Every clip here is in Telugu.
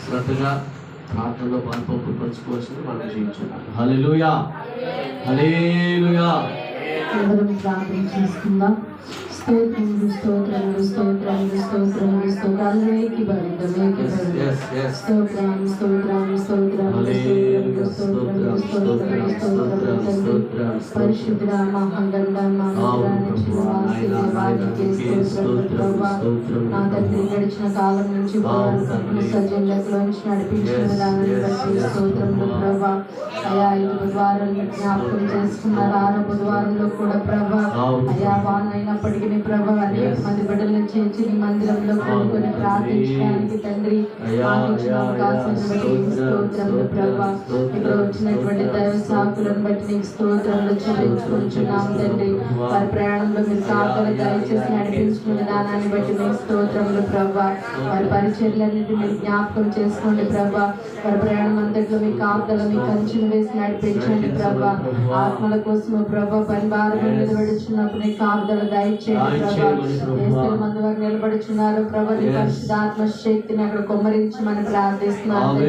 శ్రద్ధగా ప్రార్థనలో పంచుకోవాల్సింది మనం చేయించున్నాం. హల్లెలూయా, హల్లెలూయా. అందరం ప్రార్థన చేసుకుందాం. స్తోత్రములు స్తోత్రములు స్తోత్రములు స్తోత్రములు స్తోత్రాలు ఏకీభవిద్దాం. స్తోత్రములు స్తోత్రములు స్తోత్రములు స్తోత్రములు స్తోత్రములు స్తోత్రములు స్తోత్రములు పరిశుద్ధ మహాగంధ నా తండ్రి గడిచిన కాలం నుంచి సజ్జనులకు నుంచి నడిపించిన విధానాన్ని బట్టి స్తోత్రములు ప్రభా. అయా 5 వారాలు జ్ఞాపకం చేసుకున్నారు. 6వ బుధవారంలో కూడా ప్రభా అయా వానైనప్పటికీ ప్రభా అనేక మంది బిడ్డలను చేర్చి నీ మందిరంలో కోరుకొని ప్రార్థించడానికి తండ్రి అవకాశాన్ని బట్టి స్తోత్రములు ప్రభా. ఇక్కడ వచ్చినటువంటి దైవ సాకులను బట్టి నీకు స్తోత్రములు చెల్లించుకుంటున్నాం తండ్రి. వారి ప్రయాణంలో మీరు కాకలు దయచేసి నడిపించుకున్న విధానాన్ని బట్టి మీకు స్తోత్రములు ప్రభా. వారి పరిచర్లన్నింటి మీరు జ్ఞాపకం చేసుకోండి ప్రభా. వారి ప్రయాణం అంతట్లో మీ కాపుదల మీ కంచెను వేసి నడిపించండి ప్రభా. ఆత్మల కోసము ప్రభా పని భారం మీద పడుచున్నప్పుడు నీ కాపుదల దయచేయండి ప్రభా. మంది వారు నిలబడుచున్నారు ప్రభా. నీ పరిశుద్ధాత్మ శక్తిని అక్కడ కొమ్మరించమని ప్రార్థిస్తున్నాను.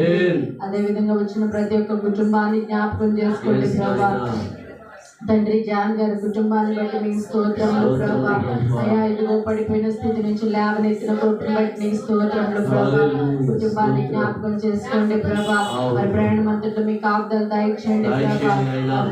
అదే విధంగా వచ్చిన ప్రతి ఒక్క కుటుంబాన్ని జ్ఞాపకం చేసుకోండి ప్రభా. తండ్రి జాన్ గారి కుటుంబాన్ని బట్టి మీకు స్తోత్రములు ప్రభా. అయా ఇదిగో పడిపోయిన స్థితి నుంచి లేవనెత్తిన కృపను బట్టి మీకు స్తోత్రములు ప్రభా. కుటుంబాన్ని జ్ఞాపకం చేసుకోండి ప్రభా. మరి ప్రయాణం అంతట్లో మీ కాపుదల దయచేయండి ప్రభా.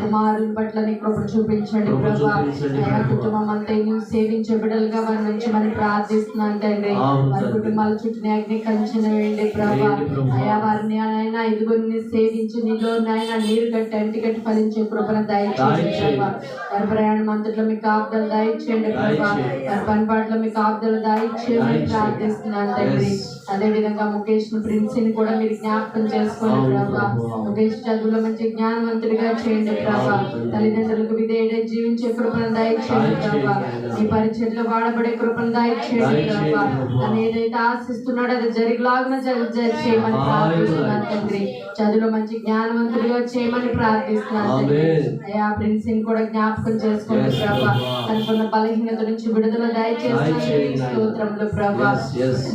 కుమారుని పట్ల నీ కృప చూపించండి ప్రభా. అయా కుటుంబం అంతా నువ్వు సేవించే బిడ్డలుగా వారి నుంచి మనం ప్రార్థిస్తున్నాను తండ్రి. వారి కుటుంబాల చుట్టూ అగ్ని కంచెన వేయండి ప్రభా. అయా వారిని అయినా ఇదిగో సేవించి నీలో నాయన నీరు గట్టి అంటిగట్టి ఫలించే కృపను దయచేయండి. వారి ప్రయాణం అంతట్లో మీ కాపుదల దయచేయండి ప్రభా. వారి పనిపాట్లో మీ కాపుదల దయచేయమని ప్రార్థిస్తున్నాను తండ్రి. అదే విధంగా ముఖేష్ ప్రిన్సిని కూడా మీరు జ్ఞాపకం చేసుకోండి ప్రభా. ముఖేష్ చదువులో మంచి జ్ఞానవంతుడిగా చేయండి ప్రభా. తల్లిదండ్రులకు విధేయుడై జీవించే కృపను దయచేయండి ప్రభా. మీ పరిచర్లో వాడబడే కృపను దయచేయండి ప్రభా. తను ఏదైతే ఆశిస్తున్నాడో అది జరిగిలాగున చేయమని ప్రార్థిస్తున్నాను తండ్రి. చదువులో మంచి జ్ఞానవంతుడిగా చేయమని ప్రార్థిస్తున్నాను తండ్రి. అయ్యా ప్రిన్సిని కూడా జ్ఞాపకం చేసుకోండి ప్రభా. తనకున్న బలహీనత నుంచి విడుదల దయచేసి స్తోత్రములు ప్రభా.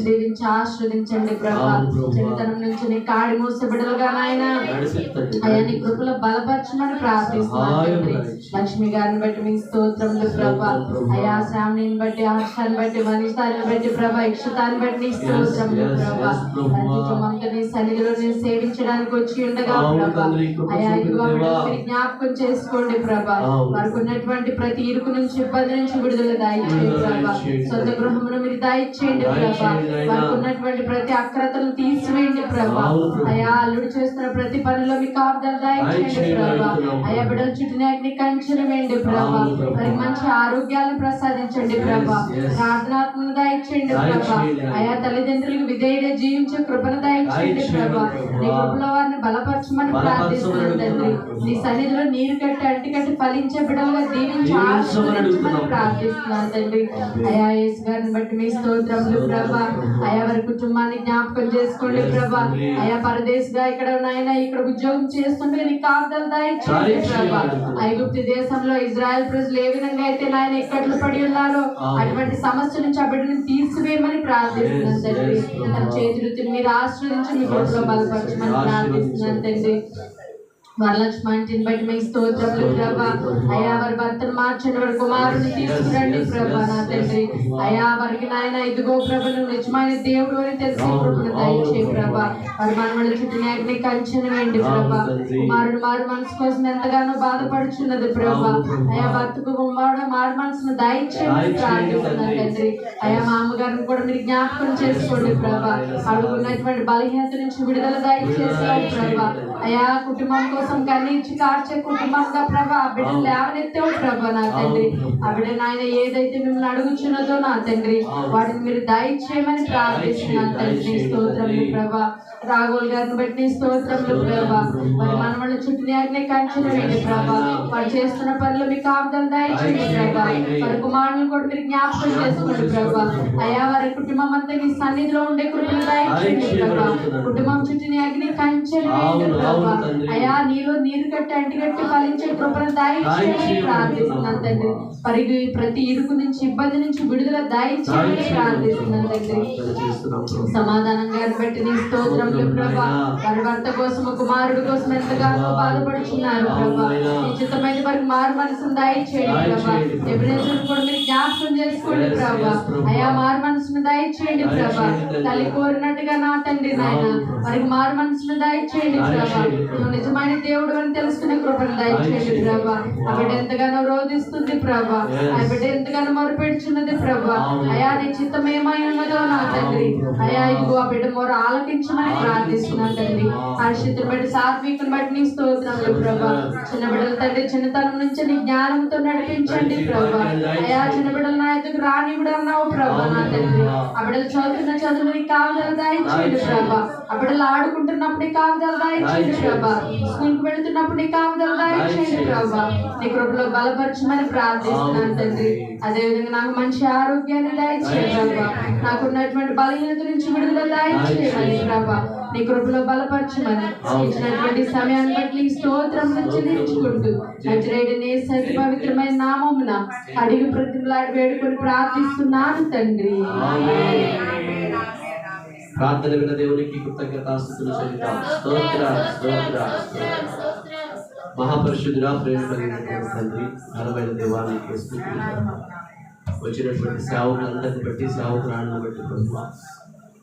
దీవించి ఆశ్రదించండి ప్రభా. చిన్నతనం నుంచి నీ కాడి మూసే బిడ్డలుగా నాయన అయ్యా నీ కృపలో బలపరచమని ప్రార్థిస్తున్నాను. లక్ష్మి గారిని బట్టి మీ స్తోత్రములు ప్రభా. అయా శ్రావణిని బట్టి హర్షాన్ని బట్టి మనీషాన్ని బట్టి ప్రభా ఇక్షతాన్ని బట్టి నీ స్తోత్రములు ప్రభా. కుటుంబంతో నీ సన్నిధిలో నేను సేవించడానికి వచ్చి ఉండగా ప్రభా అయా ఇదిగో మీరు జ్ఞాపకం చేసుకోండి ప్రభా. వారికి ఉన్నటువంటి ప్రతి ఇరుకు నుంచి ఇబ్బంది నుంచి విడుదల దయచేయండి ప్రభా. సొంత గృహమును మీరు దయచేయండి ప్రభా. వారికి ఉన్నటువంటి ప్రతి అక్రతను తీసివేయండి ప్రభా. అయా అల్లుడు చేస్తున్న ప్రతి పనిలో మీ కాపుదల దయచేయండి ప్రభా. అయా బిడ్డల చుట్టూ అగ్ని కంచెను వేయండి ప్రభా. వారికి మంచి ఆరోగ్యాలను ప్రసాదించండి ప్రభా. ప్రార్థనాత్మను దయచేయండి ప్రభా. అయా తల్లిదండ్రులకు విధేయుడే జీవించే కృపను దయచేయండి ప్రభా. నీ కృపలో వారిని బలపరచమని ప్రార్థిస్తున్నాను తండ్రి. నీ సన్నిధిలో నీరు కట్టి అంటికట్టి ఫలించే బిడ్డలుగా దీవించి ఆశీర్వదించమని ప్రార్థిస్తున్నాను తండ్రి. అయా యేసు గారిని బట్టి మీ స్తోత్రములు ప్రభా. అయా వారి కుటుంబాన్ని జ్ఞాపకం చేసుకోండి ప్రభా. అయా పరదేశిగా ఇక్కడ నాయన ఇక్కడ ఉద్యోగం చేస్తుంటే నీ కాపుదల దయచేయండి ప్రభా. ఐగుప్తు దేశంలో ఇజ్రాయెల్ ప్రజలు ఏ విధంగా అయితే నాయన ఇక్కట్లు పడి ఉన్నారో అటువంటి సమస్య నుంచి ఆ బిడ్డని తీసివేయమని ప్రార్థిస్తున్నాను తండ్రి. తన చేతులు మీరు ఆశ్రయించి మీ కృపలో బలపరచమని ప్రార్థిస్తున్నాను తండ్రి. వరలక్ష్మి బట్టి మీ స్తోత్రములు ప్రభా. అయా వారి భర్తను మార్చండి. వారి కుమారుని తీసుకురండి ప్రభా నా తండ్రి. అయా వారికి నాయన ఇదిగో ప్రభను నిజమైన దేవుడు అని తెలిసే కృపను దయచేయి ప్రభా. వారి మనవల చుట్టూ అగ్ని కంచెను వేయండి ప్రభా. కుమారుడు మారు మనసు కోసం ఎంతగానో బాధపడుచున్నది ప్రభా. అయా భర్తకు కుమారుడు మారు మనసును దయచేయమని ప్రార్థిస్తున్నాను తండ్రి. అయా మా అమ్మగారిని కూడా మీరు జ్ఞాపకం చేసుకోండి ప్రభా. అడుగున్నటువంటి బలహీనత నుంచి విడుదల దయచేసాడు ప్రభా. అయా కుటుంబం కోసం కన్నీర్చి కార్చే కుటుంబంగా ప్రభా ఆ బిడ్డను లేవనెత్తావు ప్రభా నా తండ్రి. ఆ బిడ్డ నాయన ఏదైతే మిమ్మల్ని అడుగుచున్నదో నా తండ్రి వాటిని మీరు దయచేయమని ప్రార్థిస్తున్నాను తండ్రి. స్తోత్రములు ప్రభా. రాఘోల్ గారిని బట్టి స్తోత్రములు ప్రభా. వారి మనవళ్ళ చుట్టూ అగ్ని కంచెను వేయండి ప్రభా. వారు చేస్తున్న పనులు మీ కాపుదల దయచేయండి ప్రభా. వారి కుమారులను కూడా మీరు జ్ఞాపకం చేసుకోండి ప్రభా. అయా వారి కుటుంబం అంతా నీ సన్నిధిలో ఉండే కృపను దయచేయండి ప్రభా. కుటుంబం చుట్టూ అగ్ని కంచెను వేయండి ప్రభా. అయా నీ మీలో నీరు కట్టి అంటిగట్టి ఫలించే కృపను దయచేయమని ప్రార్థిస్తున్నాను తండ్రి. పరిగి ప్రతి ఇరుకు నుంచి ఇబ్బంది నుంచి విడుదల దయచేయమని ప్రార్థిస్తున్నాను తండ్రి. సమాధానం గారిని బట్టి నీ స్తోత్రములు ప్రభా. వారి భర్త కోసం కుమారుడు కోసం ఎంతగానో బాధపడుతున్నారు ప్రభా. నిశ్చితమైన వారికి మారు మనసును దయచేయండి ప్రభా. ఎబ్రేసును కూడా మీరు జ్ఞాపకం చేసుకోండి ప్రభా. అయా మారు మనసును దయచేయండి ప్రభా. తల్లి కోరినట్టుగా నా తండ్రి నాయన వారికి మారు మనసును దయచేయండి ప్రభా. నువ్వు నిజమైన దేవుడు అని తెలుసుకునే కృపను దయచేయండి ప్రభా. ఆ బిడ్డ ఎంతగానో రోధిస్తుంది ప్రభా. ఆ బిడ్డ ఎంతగానో మొరపెడుచున్నది ప్రభా. అయా నీ చిత్తం ఏమై ఉన్నదో నా తండ్రి. అయా ఇదిగో ఆ బిడ్డ మొర ఆలకించమని ప్రార్థిస్తున్నాను తండ్రి. హర్షితుని బట్టి సాత్వికుని బట్టి నీ స్తోత్రములు ప్రభా. చిన్న బిడ్డల తండ్రి చిన్నతనం నుంచి నీ జ్ఞానంతో నడిపించండి ప్రభా. అయా చిన్న బిడ్డలు నా ఎదుగు రానివిడు అన్నావు ప్రభా నా తండ్రి. ఆ బిడ్డలు చదువుతున్న చదువు నీ కావదల దాయించండి ప్రభా. ఆ బిడ్డలు ఆడుకుంటున్నప్పుడు నీ కావదల దాయించండి ప్రభా. స్కూల్ కు వెళుతున్నప్పుడు నీ కావదల దాయించండి ప్రభా. నీ కృపలో బలపరచమని ప్రార్థిస్తున్నాను తండ్రి. అదే విధంగా నాకు మంచి ఆరోగ్యాన్ని దయచేయండి ప్రభా. నాకున్నటువంటి బలహీనత నుంచి విడుదల దయచేయమని ప్రభా. నీ కృపలో బలపరచమని ఇచ్చినటువంటి సమయాన్ని బట్టి నీ స్తోత్రం నుంచి నిలుచుకుంటూ నజరేయుడైన యేసు పవిత్రమైన నామమున అడిగి ప్రతిలాడి వేడుకొని ప్రార్థిస్తున్నాను తండ్రి. ప్రార్థన విన్న దేవునికి కృతజ్ఞతాస్తుతులు చెల్లిద్దాం. స్తోత్ర స్తోత్ర మహాపరిశుద్ధుడా, ప్రేమ కలిగినటువంటి తండ్రి, ఘనమైన దేవానికి స్తుతులు. వచ్చినటువంటి సేవకులందరిని బట్టి, సేవకురాలను బట్టి ప్రభువా,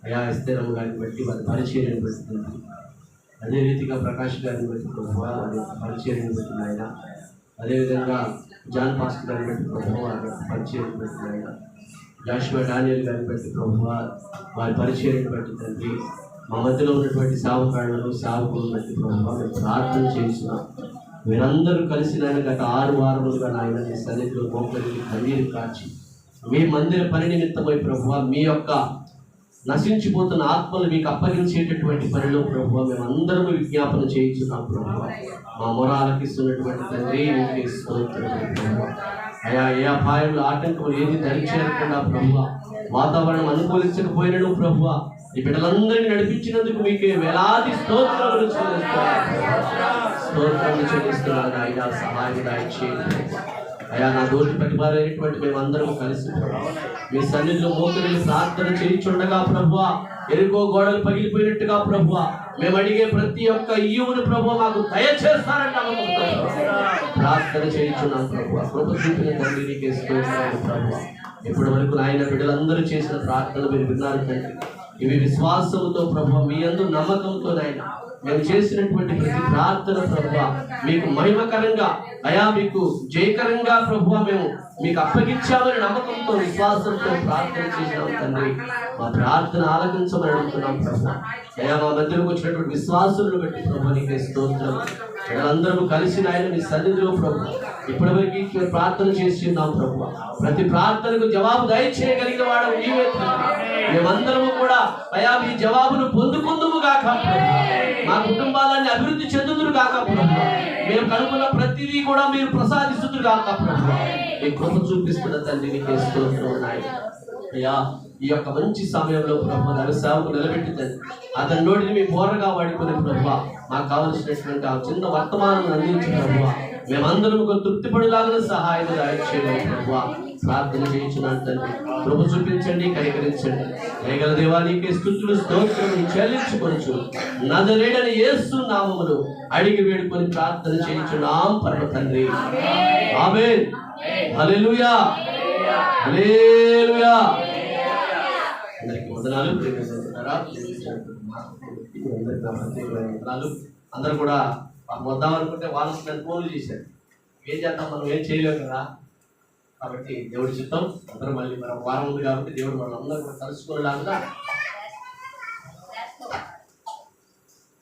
అయా ఎస్తేరమ్మ గారిని బట్టి, వారి పరిచర్యను బట్టి తండ్రి, అదే రీతిగా ప్రకాష్ గారిని బట్టి ప్రభువా, వారి పరిచర్యను బట్టి ఆయన, అదేవిధంగా జాన్ పాస్టర్ గారిని బట్టి ప్రభువా, వారి పరిచర్యను బట్టి ఆయన, జాషువా డానియల్ గారిని బట్టి ప్రభువా, వారి పరిచర్యను బట్టి తండ్రి, మా మధ్యలో ఉన్నటువంటి సేవకులను సేవకులను బట్టి ప్రభువా మేము ప్రార్థన చేస్తున్నాం. మీరందరూ కలిసి నాయన గత 6 వారములుగా నాయన నీ సన్నిధిలో మోకరించి కన్నీరు కాచి మీ మందిర పని నిమిత్తమై ప్రభువా, మీ యొక్క నశించిపోతున్న ఆత్మలు మీకు అప్పగించేటటువంటి పనిలో ప్రభువా మేమందరము విజ్ఞాపన చేయించున్నాం ప్రభువా. మా మొరాలకిస్తున్నటువంటి తండ్రి నీకే స్తోత్రం ప్రభువా. అయా ఏ అపాయంలో ఆటంకములు ఏది దరిచేరకుండా ప్రభువా, వాతావరణం అనుకూలించకపోయినను ప్రభువా, ఈ బిడ్డలందరినీ నడిపించినందుకు మీకే వేలాది స్తోత్రములు చెల్లిస్తున్నాను. అయినా సహాయం దయచేయండి అయా. నా దోషి ప్రతిపారైనటువంటి మేమందరం కలిసి మీ సన్నిధిలో మోకరిల్లి ప్రార్థన చేయించుండగా ప్రభువా, ఎరుకో గోడలు పగిలిపోయినట్టుగా ప్రభువా, మేము అడిగే ప్రతి ఒక్క ఈవును ప్రభువా మాకు దయచేస్తారంట ప్రార్థన చేయించున్నాం ప్రభువా. కృప చూపిన తండ్రి నీకే స్తోత్రాలు ప్రభువా. ఇప్పటి వరకు నాయన బిడ్డలందరూ చేసిన ప్రార్థన మీరు విన్నారు తండ్రి. ఇవి విశ్వాసంతో ప్రభువా, మీ యందు నమ్మకంతో నాయన మేము చేసినటువంటి ప్రతి ప్రార్థన ప్రభువా మీకు మహిమకరంగా, అయా మీకు జయకరంగా ప్రభువా మేము మీకు అప్పగించామని నమ్మకంతో విశ్వాసంతో ప్రార్థన చేసినాం తండ్రి. మా ప్రార్థన ఆలకించమని అడుగుతున్నాం ప్రభువా. అయా మా మధ్యలోకి వచ్చినటువంటి విశ్వాసులను బట్టి ప్రభువా నీకే స్తోత్రం. అందరూ కలిసి నాయన మీ సన్నిధిలో ప్రభు ఇప్పటివరకు ప్రార్థన చేసి ఉన్నాం ప్రభువా. ప్రతి ప్రార్థనకు జవాబు దయచేయగలిగిన వాడు నీవే తండ్రి. మేమందరము కూడా అయా మీ జవాబును పొందుకుందుము గాక ప్రభువా. మా కుటుంబాలన్నీ అభివృద్ధి చెందుదురు గాక ప్రభువా. మేము కనుక్కున్న ప్రతిదీ కూడా మీరు ప్రసాదిస్తున్నారు గాక ప్రభువా. మీ కృప చూపిస్తున్న తండ్రి నీకే స్తోత్రం నాయన. అయ్యా ఈ యొక్క మంచి సమయంలో ప్రభు దాని సేవకు నిలబెట్టి తండ్రి అతని నోటిని మీ బోరగా వాడుకునే ప్రభువా మాకు కావలసినటువంటి ఆ చిన్న వర్తమానం అందించి ప్రభువా మేమందరం తృప్తిపడేలాగా సహాయం దయచేయండి ప్రభువా. ప్రార్థన చేయించున్నాను తండ్రి. కృప చూపించండి, కనికరించండి. దయగల దేవా నీకే స్తుతులు స్తోత్రములు చెల్లించుకొనుచు నజరేయుడైన యేసు నామములో అడిగి వేడుకొని ప్రార్థన చేయించున్నాం పరమ తండ్రి. ఆమేన్. హల్లెలూయా, హల్లెలూయా. అందరికీ వందనాలు. అందరూ కూడా వద్దాం అనుకుంటే వాళ్ళు ఫోన్లు చేశారు. ఏం చేద్దాం, మనం ఏం చేయలేము కదా. కాబట్టి దేవుడి చిత్తం అందరూ మళ్ళీ మనం వారం ఉంది కాబట్టి దేవుడు మనం అందరూ కూడా కలుసుకునేలాగా,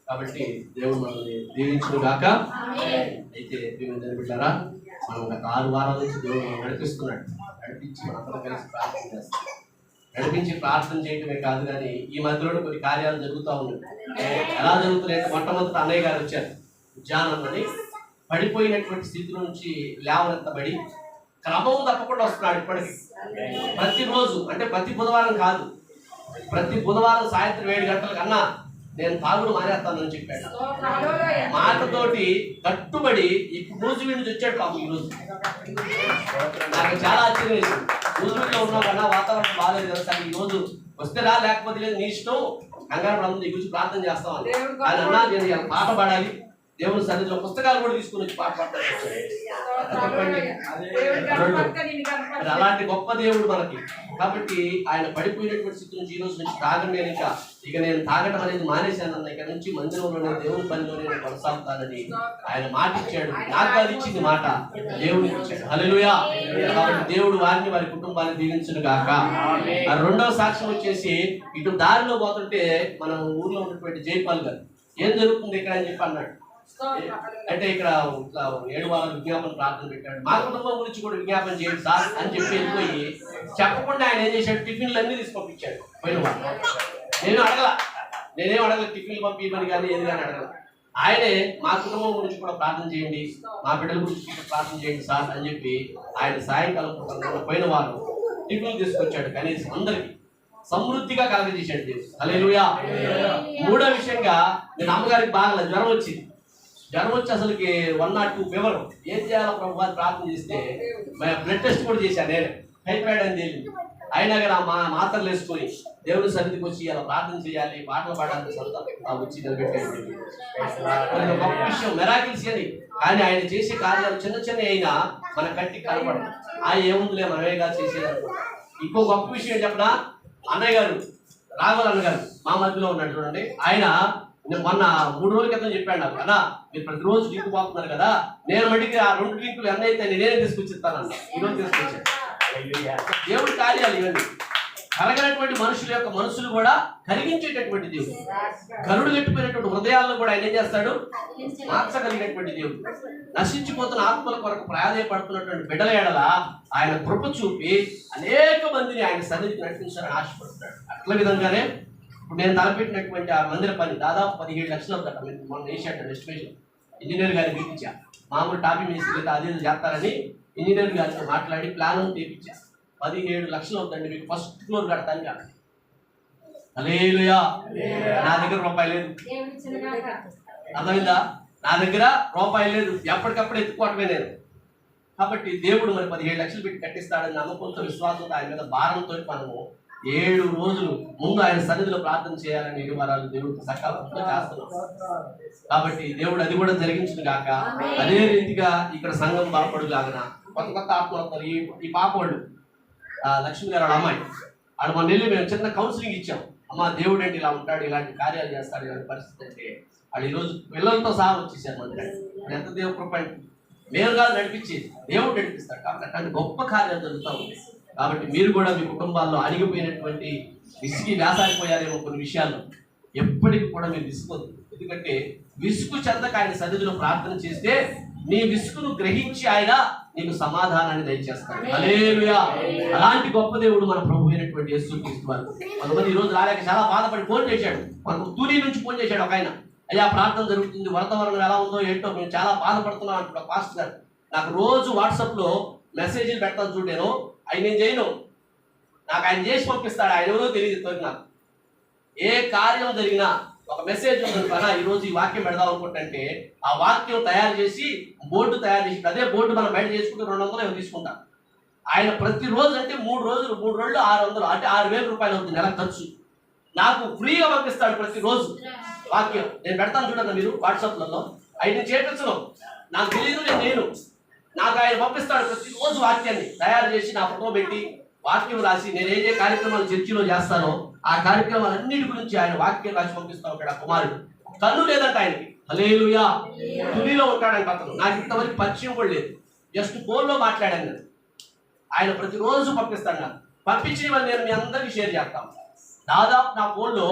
కాబట్టి దేవుడు మనల్ని దీవించును గాక. అయితే మేము బిడ్డారా, మనం గత 6 వారాల నుంచి దేవుడు మనం నడిపిస్తున్నాడు. నడిపించి మనందరం కలిసి ప్రార్థన చేస్తాం. నడిపించి ప్రార్థన చేయటమే కాదు కానీ ఈ మధ్యలో కొన్ని కార్యాలు జరుగుతూ ఉన్నాయి. ఎలా జరుగుతున్నాయంటే, మొట్టమొదటి అన్నయ్య గారు వచ్చారు. ఉద్యానమని పడిపోయినటువంటి స్థితి నుంచి లేవనెత్తబడి క్రమం తప్పకుండా వస్తున్నాడు. ఇప్పటికి ప్రతిరోజు, అంటే ప్రతి బుధవారం కాదు, ప్రతి బుధవారం సాయంత్రం 7 గంటల కన్నా నేను తాగుడు మానేస్తానని చెప్పాడు. మాటతోటి కట్టుబడి ఇప్పుడు నూజివీడు నుంచి వచ్చాడు పాపం ఈరోజు. నాకు చాలా ఆశ్చర్యం వేసింది. నూజివీడులో ఉన్నావు కదా, వాతావరణం బాగాలేదు కదా సార్, ఈ రోజు వస్తే రా, లేకపోతే లేదు, నీ ఇష్టం, కంగారు పడదు, నీ గురించి ప్రార్థన చేస్తామని. ఆయన అన్నా నేను ఇలా పాట పాడాలి, దేవుని సన్నిధిలో పుస్తకాలు కూడా తీసుకుని వచ్చి పాట పాడతాను. అలాంటి గొప్ప దేవుడు మనకి. కాబట్టి ఆయన పడిపోయినటువంటి స్థితి నుంచి ఈ రోజు నుంచి తాగడం నేను ఇక నేను తాగడం అనేది మానేశానన్న, ఇక నుంచి మందిరంలోనే దేవుని పనిలోనే నేను కొనసాగుతానని ఆయన మాట ఇచ్చాడు. నాకు అది ఇచ్చింది మాట దేవుడికి ఇచ్చాడు. హల్లెలూయా. కాబట్టి దేవుడు వారిని వారి కుటుంబాన్ని దీవించును గాక. రెండవ సాక్ష్యం వచ్చేసి, ఇటు దారిలో పోతుంటే మన ఊర్లో ఉన్నటువంటి జైపాల్ గారు ఏం జరుగుతుంది ఇక్కడ అని చెప్పి అన్నాడు. అంటే ఇక్కడ 7 వారాల విజ్ఞాపన ప్రార్థన పెట్టాడు, మా కుటుంబం గురించి కూడా విజ్ఞాపన చేయండి సార్ అని చెప్పి వెళ్ళిపోయి చెప్పకుండా ఆయన ఏం చేశాడు, టిఫిన్లు అన్ని తీసి పంపించాడు. పోయిన వారు నేనేం అడగల టిఫిన్లు పంపించమని కానీ ఏది కానీ అడగల. ఆయనే మా కుటుంబం గురించి కూడా ప్రార్థన చేయండి, మా బిడ్డల గురించి ప్రార్థన చేయండి సార్ అని చెప్పి ఆయన సాయంకాలం పోయిన వారు టిఫిన్లు తీసుకొచ్చాడు. కనీసం అందరికి సమృద్ధిగా కలగజేశాడు దేవుడు. హల్లెలూయా. మూడో విషయంగా, నేను అమ్మగారికి బాగా జ్వరం వచ్చి అసలుకి 102 ఫీవర్. ఏం చేయాలో ప్రభు అని ప్రార్థన చేస్తే బ్లడ్ టెస్ట్ కూడా చేశాను నేనే, టైఫాయిడ్ అని తెలియదు. అయినా కానీ ఆ మాత్రలు వేసుకొని దేవుని సన్నిధికి వచ్చి అలా ప్రార్థన చేయాలి, పాటలు పాడాలని వచ్చి నిలబెట్టాడు. గొప్ప విషయం, మెరాకిల్స్ అని. కానీ ఆయన చేసే కార్యాలు చిన్న అయినా మన కంటికి కనపడదు. ఏముందిలే మనమేగా చేసేది. ఇంకో గొప్ప విషయం చెప్పనా, అన్నయ్య గారు రాఘవల్ అన్నగారు మా మధ్యలో ఉన్నాడు చూడండి. ఆయన మొన్న 3 రోజుల క్రితం చెప్పాడు నాకు, అన్నా మీరు ప్రతిరోజు డ్రింక్ పోతున్నారు కదా, నేను మటుకి ఆ 2 డ్రింకులు ఎన్న అయితే నేనే తీసుకొచ్చిస్తానన్నా. ఈరోజు తీసుకొచ్చాను. దేవుడి కార్యాలు ఇవన్నీ. కలగనటువంటి మనుషుల యొక్క మనసులు కూడా కరిగించేటటువంటి దేవుడు. కరుడు కట్టిపోయినటువంటి హృదయాలను కూడా ఆయన ఏం చేస్తాడు, మార్చగలిగినటువంటి దేవుడు. నశించిపోతున్న ఆత్మల కొరకు ప్రాధాన్యపడుతున్నటువంటి బిడ్డల ఎడల ఆయన కృప చూపి అనేక మందిని ఆయన సన్నిధికి నడిపించాలని ఆశపడుతున్నాడు. అట్ల విధంగానే ఇప్పుడు నేను తలపెట్టినటువంటి ఆ మందిర పని దాదాపు 17 లక్షలు అవుతాడు. మొన్న వేసాడు ఎస్టిమేషన్. ఇంజనీర్ గారికి తీపించా, మామూలు టాపింగ్ వేసి అదే చేస్తారని ఇంజనీర్ గారితో మాట్లాడి ప్లాన్ తీపించా. 17 లక్షలు అవుతుంది మీకు ఫస్ట్ ఫ్లోర్ కడతాను కాదు. హల్లెలూయా. నా దగ్గర రూపాయి లేదు, అర్థమైందా? నా దగ్గర రూపాయి లేదు, ఎప్పటికప్పుడు ఎత్తుకోవటమే నేను. కాబట్టి దేవుడు మరి 17 లక్షలు పెట్టి కట్టిస్తాడని నమ్మకంతో, విశ్వాసంతో, ఆయన మీద భారంతో మనము 7 రోజులు ముందు ఆయన సన్నిధిలో ప్రార్థన చేయాలని 7 వారాలు దేవుడికి సకాలంలో చేస్తున్నాం. కాబట్టి దేవుడు అది కూడా జరిగించును గాక. అదే రీతిగా ఇక్కడ సంఘం బాగుపడుగాగన కొత్త ఆత్మలు. ఈ పాపోళ్ళు లక్ష్మి గారు వాళ్ళ అమ్మాయి, ఆడ మన వెళ్ళి మేము చిన్న కౌన్సిలింగ్ ఇచ్చాం. అమ్మ దేవుడు అంటే ఇలా ఉంటాడు, ఇలాంటి కార్యాలు చేస్తాడు, ఇలాంటి పరిస్థితి అంటే వాళ్ళు ఈరోజు పిల్లలతో సహా వచ్చేసారు. మన ఎంత దేవుడు కృప, మేము కాదు నడిపించేది, దేవుడు నడిపిస్తాడు. కాబట్టి అట్లాంటి గొప్ప కార్యాలు జరుగుతూ ఉంటాయి. కాబట్టి మీరు కూడా మీ కుటుంబాల్లో అణిగిపోయినటువంటి విసిగి వేసారిపోయారేమో కొన్ని విషయాల్లో, ఎప్పటికి కూడా మీరు విసుకొద్దు. ఎందుకంటే విసుగు చెందక ఆయన సన్నిధిలో ప్రార్థన చేస్తే నీ విసుగును గ్రహించి ఆయన నీకు సమాధానాన్ని దయచేస్తాడు. హల్లెలూయా. అలాంటి గొప్ప దేవుడు మన ప్రభు అయినటువంటి యేసుక్రీస్తు వారు. కొంతమంది ఈ రోజు రాలేక చాలా బాధపడి ఫోన్ చేశాడు. మనకు తూని నుంచి ఫోన్ చేశాడు ఒక ఆయన, అయ్యా ప్రార్థన జరుగుతుంది, వాతావరణం ఎలా ఉందో ఏంటో మేము చాలా బాధపడుతున్నాం అంటున్నాడు పాస్టర్ గారు. నాకు రోజు వాట్సాప్లో మెసేజ్లు పెడతాను చూడు, ఆయన నేను చేయను, నాకు ఆయన చేసి పంపిస్తాడు. ఆయన ఎవరో తెలియదు. నాకు ఏ కార్యం జరిగినా ఒక మెసేజ్ ఉంది కదా, ఈరోజు ఈ వాక్యం పెడదాం అనుకుంటే ఆ వాక్యం తయారు చేసి బోర్డు తయారు చేసి, అదే బోర్డు మనం బయట చేసుకుంటే 200 తీసుకుంటాం. ఆయన ప్రతిరోజు అంటే 3 రోజులు 600 అంటే 6,000 రూపాయలు అవుతుంది నెల ఖర్చు. నాకు ఫ్రీగా పంపిస్తాడు ప్రతిరోజు వాక్యం. నేను పెడతాను చూడండి మీరు వాట్సాప్లలో. ఆయన చేపించను, నాకు తెలియదు, నేను నాకు ఆయన పంపిస్తాడు ప్రతిరోజు వాక్యాన్ని తయారు చేసి నా ఫోటో పెట్టి వాక్యం రాసి, నేను ఏ కార్యక్రమాలు చర్చిలో చేస్తానో ఆ కార్యక్రమాలన్నిటి గురించి ఆయన వాక్యం రాసి పంపిస్తా ఉంటాడు. ఆ కుమారుడు కన్ను లేదంట ఆయనకి. హల్లెలూయా. తునిలో ఉంటాడంట అతను. నాకు ఇంతవరకు పరిచయం కూడా లేదు, జస్ట్ ఫోన్లో మాట్లాడాను నేను. ఆయన ప్రతిరోజు పంపిస్తాను. నాకు పంపించిన వాళ్ళు నేను మీ అందరికీ షేర్ చేస్తాను. దాదాపు నా ఫోన్లో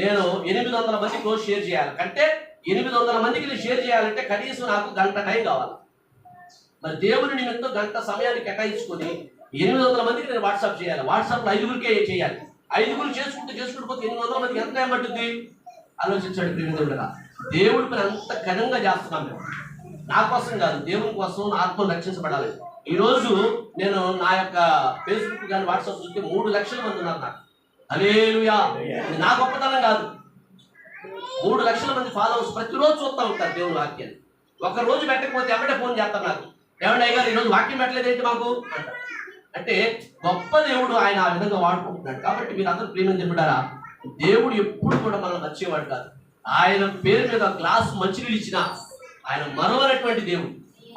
నేను 800 మందికి రోజు షేర్ చేయాలి. అంటే 800 మందికి నేను షేర్ చేయాలంటే కనీసం నాకు గంట టైం కావాలి. మరి దేవుని నిమిత్తం గంట సమయాన్ని కేటాయించుకొని 800 మందికి నేను వాట్సాప్ చేయాలి. వాట్సాప్లో 5గురికే చేయాలి. 5గురు చేసుకుంటూ పోతే 800 మందికి ఎంత టైం పట్టుద్ది ఆలోచించాడు. ప్రియమిత్రుడుగా దేవుడి పని అంత ఘనంగా చేస్తున్నాం మేము. నా కోసం కాదు, దేవుని కోసం ఆత్మ రక్షించబడాలి. ఈరోజు నేను నా యొక్క ఫేస్బుక్ కానీ వాట్సాప్ చూస్తే 3 లక్షల మంది ఉన్నారు నాకు. హల్లెలూయా. నా గొప్పతనం కాదు, 3 లక్షల మంది ఫాలోవర్స్ ప్రతిరోజు చూస్తూ ఉంటారు దేవుని వాక్యాన్ని. ఒక రోజు పెట్టకపోతే ఎవడే ఫోన్ చేస్తారు నాకు, ఏమంటే అయ్యారు ఈరోజు వాక్యం పెట్టలేదు ఏంటి మాకు అంటారు. అంటే గొప్ప దేవుడు ఆయన ఆ విధంగా వాడుకుంటున్నాడు. కాబట్టి మీరు అందరూ ప్రేమ చెప్పారా, దేవుడు ఎప్పుడు కూడా మనం నచ్చేవాడు కాదు. ఆయన పేరు మీద గ్లాస్ మంచినీళ్ళు ఇచ్చినా ఆయన మరవనటువంటి దేవుడు,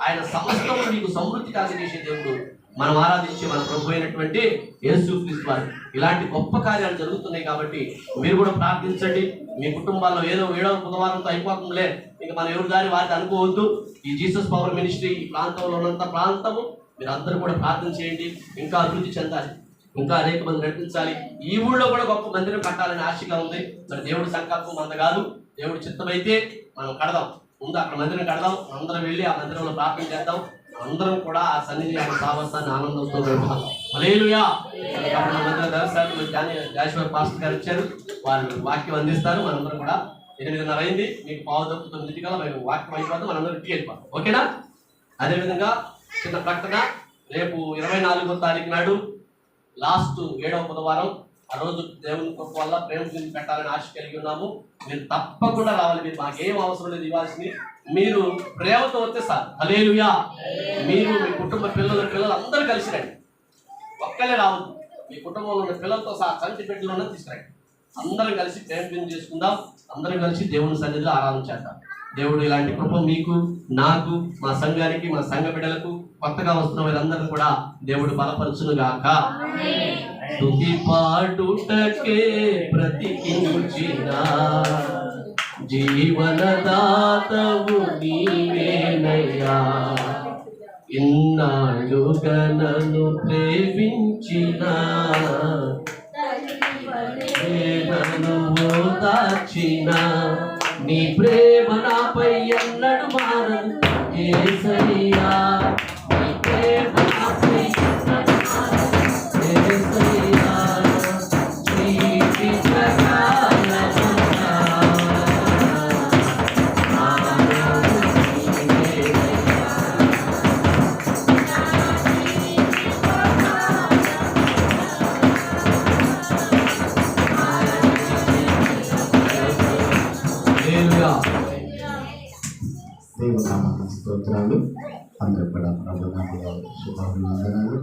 ఆయన సమస్తము నీకు సమృద్ధి కాగజేసే దేవుడు, మనం ఆరాధించే మన ప్రభు అయినటువంటి యేసుక్రీస్తు వారు. ఇలాంటి గొప్ప కార్యాలు జరుగుతున్నాయి. కాబట్టి మీరు కూడా ప్రార్థించండి. మీ కుటుంబాల్లో ఏదో 7వ బుధవారంతో అయిపోతుందిలే, ఇక మనం ఎవరి దారి వారికి అనుకోవద్దు. ఈ జీసస్ పవర్ మినిస్ట్రీ ఈ ప్రాంతంలో ఉన్నంత ప్రాంతము మీరు అందరూ కూడా ప్రార్థన చేయండి. ఇంకా అభివృద్ధి చెందాలి, ఇంకా అనేక మంది నడిపించాలి. ఈ ఊళ్ళో కూడా గొప్ప మందిరం కట్టాలని ఆశగా ఉంది. మరి దేవుడి సంకల్పం అంత కాదు, దేవుడి చిత్తమైతే మనం కడదాం. ముందు అక్కడ మందిరం కడదాం, అందరం వెళ్ళి ఆ మందిరంలో ప్రార్థన చేద్దాం. అందరం కూడా ఆ సన్నిధి ఆయన సాహసాన్ని ఆనందంతో గడుపుతాం. హల్లెలూయా. జాషువా పాస్టర్ గారు వచ్చారు, వాళ్ళు వాక్యం అందిస్తారు. మనందరం కూడా 8:30 అయింది, మీకు 8:45 కల్లా మేము వాక్యం అయిపోతాం, మనందరం ఇంటికి వెళ్ళిపోతాం. ఓకేనా? అదేవిధంగా చిన్న ప్రకటన, రేపు 24వ తారీఖు నాడు లాస్ట్ 7వ బుధవారం. ఆ రోజు దేవుని కృప వల్ల ప్రేమ గురించి పెట్టాలని ఆశ కలిగి ఉన్నాము. మీరు తప్పకుండా రావాలి. మీరు మాకేం అవసరం లేదు ఇవ్వాల్సింది, మీరు ప్రేమతో వస్తే సార్. హల్లెలూయా. మీరు మీ కుటుంబ పిల్లలు అందరూ కలిసి రండి, ఒక్కలే రావద్దు. మీ కుటుంబంలో ఉన్న పిల్లలతో సహా చంటి బిడ్డలు తీసుకురండి. అందరం కలిసి ప్రేమ గురించి చేసుకుందాం, అందరం కలిసి దేవుని సన్నిధిలో ఆరాధన చేద్దాం. దేవుడు ఇలాంటి కృప మీకు, నాకు, మా సంఘానికి, మా సంఘ బిడ్డలకు, కొత్తగా వస్తున్న వీరందరూ కూడా దేవుడు బలపరచునుగాక. స్తుతి పాడుటకే బ్రతికించిన జీవనదాతవు నీవేనయ్యా, ఇన్నాళ్ళుగా నన్ను ప్రేమించిన నన్ను ఓదార్చిన నీ ప్రేమ నాపై ఎన్నడు మారదు యేసయ్యా. నీ ప్రేమ నాపై ఎన్నడు మారదు యేసయ్యా. నీతి ప్రకారముగా దేవునామకు స్తోత్రాలు. అందరూ కూడా ప్రభునామములో శుభాభివందనాలు.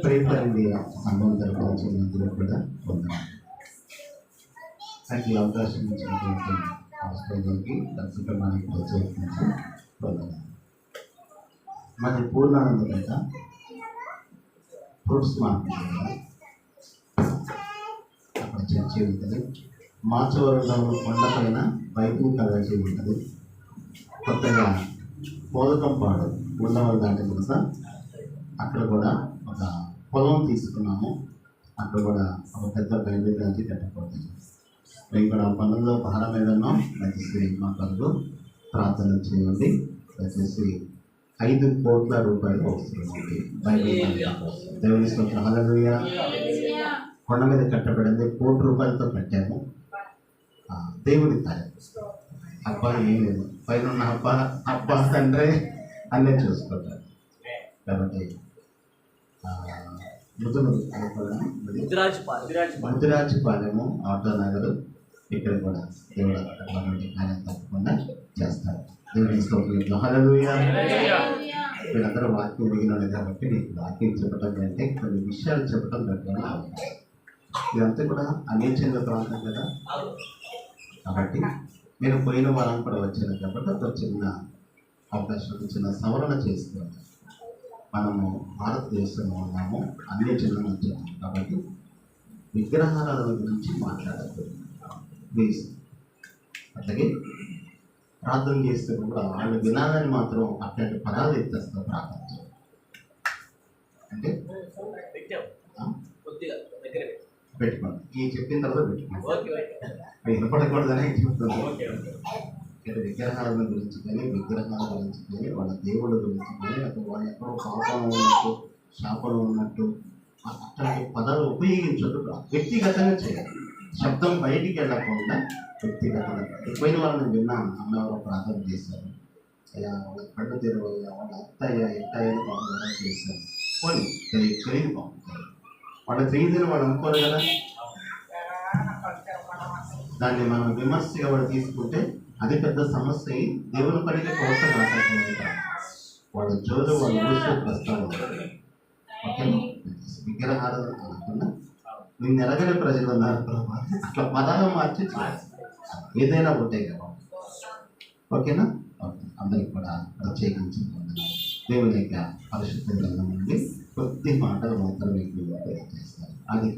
ప్రేమలండి సంఘం తరపున అందరూ కూడా వందనాలు. నాకు ఈ అవకాశం ఇచ్చినటువంటి హాస్పిటల్కి దర్శకమానికి ప్రత్యేకించి వందనాలు. మాది పూర్ణానందపేట ఫ్రూట్స్ మార్కెట్, అక్కడ చర్చి ఉంటుంది. మాచవరంలో కొండపైన బైబిల్ కళాశాల ఉంటుంది. కొత్తగా పోదకంపాడు ఉండవల్ దాటి తెలుసా, అక్కడ కూడా ఒక పొలం తీసుకున్నాము. అక్కడ కూడా ఒక పెద్ద బైబిల్ కాలేజీ కట్టకపోతుంది. మేము కూడా పనుల్లో భారం ఏదన్నా దయచేసి మా కొరకు ప్రార్థన చేయండి. దయచేసి 5 కోట్ల రూపాయలు వస్తుంది బైబిల్. దేవుని స్తోత్రం. హల్లెలూయా. కొండ మీద కట్టబడింది, 1 కోటి రూపాయలతో కట్టాము. దేవుడి తల్లి అబ్బా ఏం లేదు, పైన ఉన్న అబ్బా తండ్రి అన్నీ చూసుకుంటారు. కాబట్టి ముదిరాజుపాలెము ఆటో నగరు, ఇక్కడ కూడా దేవుడు అటువంటి కార్యం తప్పకుండా చేస్తారు. దేవుని స్తోత్రం. హల్లెలూయా. మీరందరూ వాక్యం మిగిలినది కాబట్టి మీకు వాక్యం చెప్పడం కంటే కొన్ని విషయాలు చెప్పడం గట్టిగా అవుతుంది. ఇదంతా కూడా అనేక ప్రాంతం కదా, కాబట్టి మీరు పోయిన వారం కూడా వచ్చారు కాబట్టి ఒక చిన్న అవకాశం, చిన్న సవరణ చేసుకోండి. మనము భారతదేశంలో ఉన్నాము, అన్ని జిల్లాలు వచ్చాము కాబట్టి విగ్రహాల గురించి మాట్లాడద్దు ప్లీజ్. అట్లాగే ప్రార్థన చేస్తే కూడా వాళ్ళు వినాలని మాత్రం అట్లాంటి పదాలు ఎత్తేస్తారు ప్రార్థన అంటే పెట్టుకోండి. ఈ చెప్పిన తర్వాత పెట్టుకోండి, వినపడకూడదని చెప్తుంది. విగ్రహాల గురించి కానీ వాళ్ళ దేవుళ్ళ గురించి కానీ వాళ్ళు ఎక్కడో పాపం ఉన్నట్టు, శాపం ఉన్నట్టు అట్లాంటి పదాలు ఉపయోగించదు. వ్యక్తిగతంగా చేయాలి, శబ్దం బయటికి వెళ్ళకుండా వ్యక్తిగతంగా. ఎక్కువైన వాళ్ళని విన్నాను, అమ్మవారు ప్రార్థన చేశారు, అయ్యా వాళ్ళ కళ్ళు తెరవయ్యా, వాళ్ళ అత్తయ్య ఎట్టయ్యని పాపం చేశారు. పోనీ తెలియదు పాపం, వాళ్ళ తెలియదని వాళ్ళు అనుకోరు కదా. దాన్ని మనం విమర్శగా వాడు తీసుకుంటే అది పెద్ద సమస్య అయి దేవుని పనికి కోసలు ఆటంకమవుతారు. వాడు జోలు వాళ్ళు ఊసుకు వస్తారు. ఓకేనా? విగ్రహారాధన కాకుండా నేను ఎరగని ప్రజలు ఉన్నారు ప్రభా, అట్లా పదాలు మార్చి ఏదైనా ఉంటాయి కదా. ఓకేనా? ఓకే, అందరికి కూడా ప్రత్యేకించి దేవుని యొక్క పరిశుద్ధ గ్రంథం నుండి కొద్ది మాటలు మాత్రం మీకు తెలియజేస్తారు. ఆది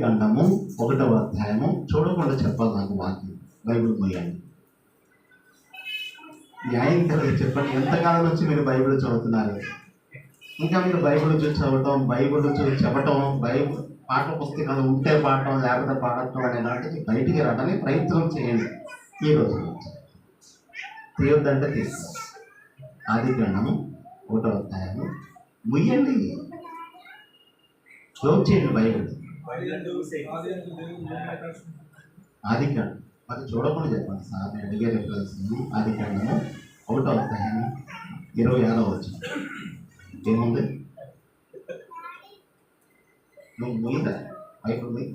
కాండము 1వ అధ్యాయము. చూడకుండా చెప్పాలి నాకు వాక్యం. బైబిల్ పోయండి. న్యాయం కలిగి చెప్పండి, ఎంతకాలం నుంచి మీరు బైబిల్ చదువుతున్నారు? ఇంకా మీరు బైబిల్ చూసి చదవటం, బైబిల్ చూసి చెప్పటం, బైబిల్ పాఠ పుస్తకాలు ఉంటే పాఠం లేకపోతే పాడటం అనే దాంట్లో బయటికి రావడానికి ప్రయత్నం చేయండి. ఈ రోజు తీయొద్దంటే తీసుకో. ఆది కాండము 1వ అధ్యాయము ముయ్యండి, క్లోజ్ చేయండి బైబిల్. ఆది కాండం అది చూడకుండా చెప్పండి సార్, నేను అడిగే రిఫరెన్స్. ఆది కాండము 1వ అధ్యాయం 26వ వచనం ఏముంది? నువ్వు ముయ్యదా బైబిల్ ముయ్యి,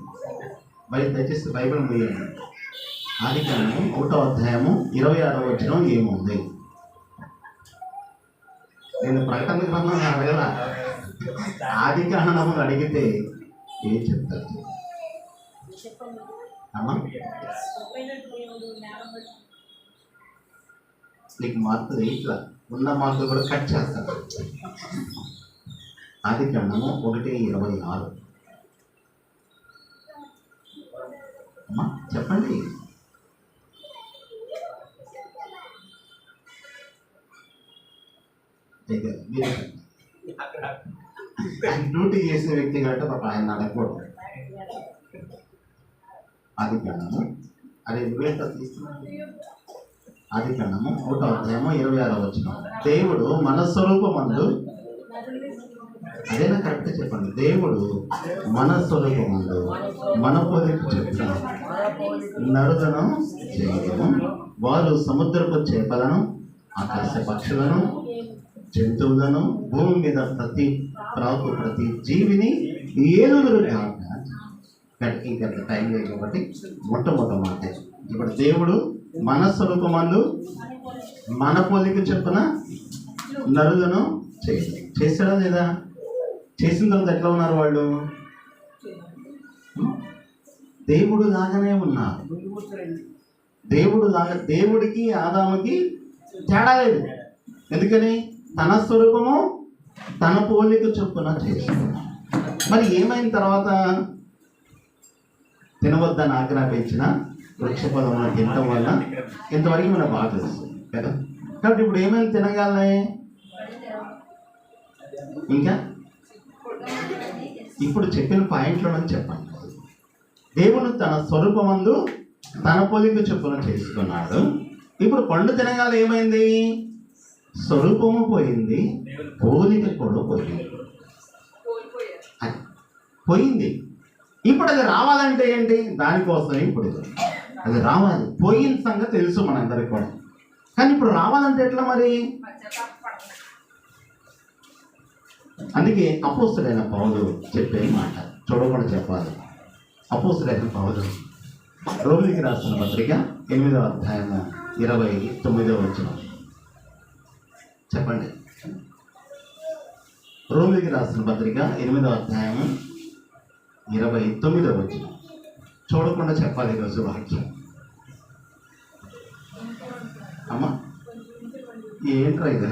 దయచేసి బైబిల్ ముయ్యండి. ఆది కాండము 1వ అధ్యాయము 26వ వచనం ఏముంది? నేను ప్రకటన గ్రంథం అడగల, ఆది కాండము అడిగితే ఏం చెప్తారు అమ్మా? నీకు మార్కులు ఇట్లా ఉన్న మార్కులు కూడా కట్ చేస్తారు. ఆది కాండము 1:26. అమ్మా చెప్పండి. డ్యూటీ చేసే వ్యక్తి కంటే పాప ఆయన అడగకూడదు. ఆది కాండము అదే తీసుకున్నాను. ఆది కాండము 1వ అధ్యాయము 26వ వచనం. దేవుడు మన స్వరూపమందు, అదేనా కరెక్ట్ చెప్పండి. దేవుడు మన స్వరూపమందు మన పోలిక చొప్పున నరులను చేయడము, వారు సముద్రపు చేపలను, ఆకాశ పక్షులను, జంతువులను, భూమి మీద ప్రతి జీవిని ఏలుగురు కాక. ఇంకా టైం లేదు కాబట్టి మొట్టమొదటి ఇప్పుడు దేవుడు మన స్వరూపమందు మన పోలిక చొప్పున నరులను చేశాడా లేదా? చేసిన తర్వాత ఎట్లా ఉన్నారు వాళ్ళు? దేవుడు లాగానే ఉన్నారు. దేవుడికి ఆదాముకి తేడా లేదు. ఎందుకని? తన స్వరూపము తన పోలిక చొప్పున చేశాడు. మరి ఏమైన తర్వాత తినవద్దని ఆజ్ఞాపించిన వృక్షఫలమును తినడం వల్ల ఇంతవరకు మనకు బాగా తెలుస్తుంది కదా. కాబట్టి ఇప్పుడు ఏమైనా తినగలనే? ఇంకా ఇప్పుడు చెప్పిన పాయింట్లో నుంచి చెప్పండి. దేవుడు తన స్వరూపమందు తన పోలిక చొప్పున చేసుకున్నాడు. ఇప్పుడు పండు తినగల ఏమైంది? స్వరూపము పోయింది, పోలిక కూడా పోయింది. ఇప్పుడు అది రావాలంటే ఏంటి? దానికోసమే ఇప్పుడు అది రావాలి. పోయిన సంగతి తెలుసు మనందరికి కూడా, కానీ ఇప్పుడు రావాలంటే ఎట్లా మరి? అందుకే అపోస్తుడైన పౌలు చెప్పే మాట చూడకుండా చెప్పాలి. అపోస్తుడైన పౌలు రోమిలికి రాసిన పత్రిక 8వ అధ్యాయము 29వ వచనం చెప్పండి. రోమిలికి రాసిన పత్రిక 8వ అధ్యాయము 29వ వచనం చూడకుండా చెప్పాలి ఈరోజు వాక్యం. అమ్మా ఏంట్రా ఇది?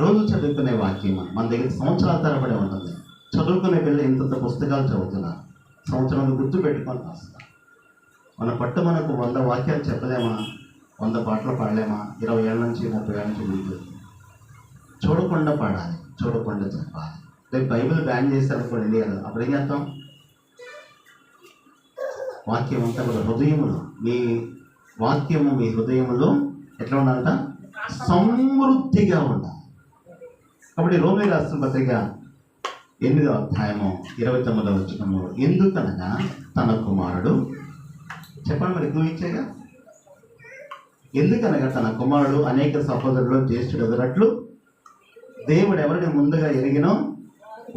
రోజు చదువుకునే వాక్యం మన దగ్గర సంవత్సరాల తరబడి ఉంటుంది. చదువుకునే పిల్లలు ఇంత పుస్తకాలు చదువుతున్నారు. సంవత్సరాలు గుర్తు పెట్టుకొని రాస్తారు. మన పట్టు మనకు 100 వాక్యాలు చెప్పలేమా? 100 పాటలు పాడలేమా? 20 ఏళ్ళ నుంచి 30 ఏళ్ళ నుంచి వీళ్ళు చూడకుండా పాడాలి, చూడకుండా చెప్పాలి. రేపు బైబిల్ బ్యాన్ చేశారనుకోండి ఇండియాలో, అప్పుడు ఏం చేస్తాం? వాక్యం అంతా కూడా హృదయములో, మీ వాక్యము మీ హృదయములో ఎట్లా ఉండాలంట? సమృద్ధిగా ఉండాలి. కాబట్టి రోమిలికి రాసిన పత్రిక 8వ అధ్యాయము 29వ వచనము, ఎందుకనగా తన కుమారుడు, చెప్పండి మరి నువ్వు ఇచ్చేగా, ఎందుకనగా తన కుమారుడు అనేక సహోదరులు జ్యేష్ఠుడు ఎదురట్లు దేవుడు ఎవరిని ముందుగా ఎరిగినో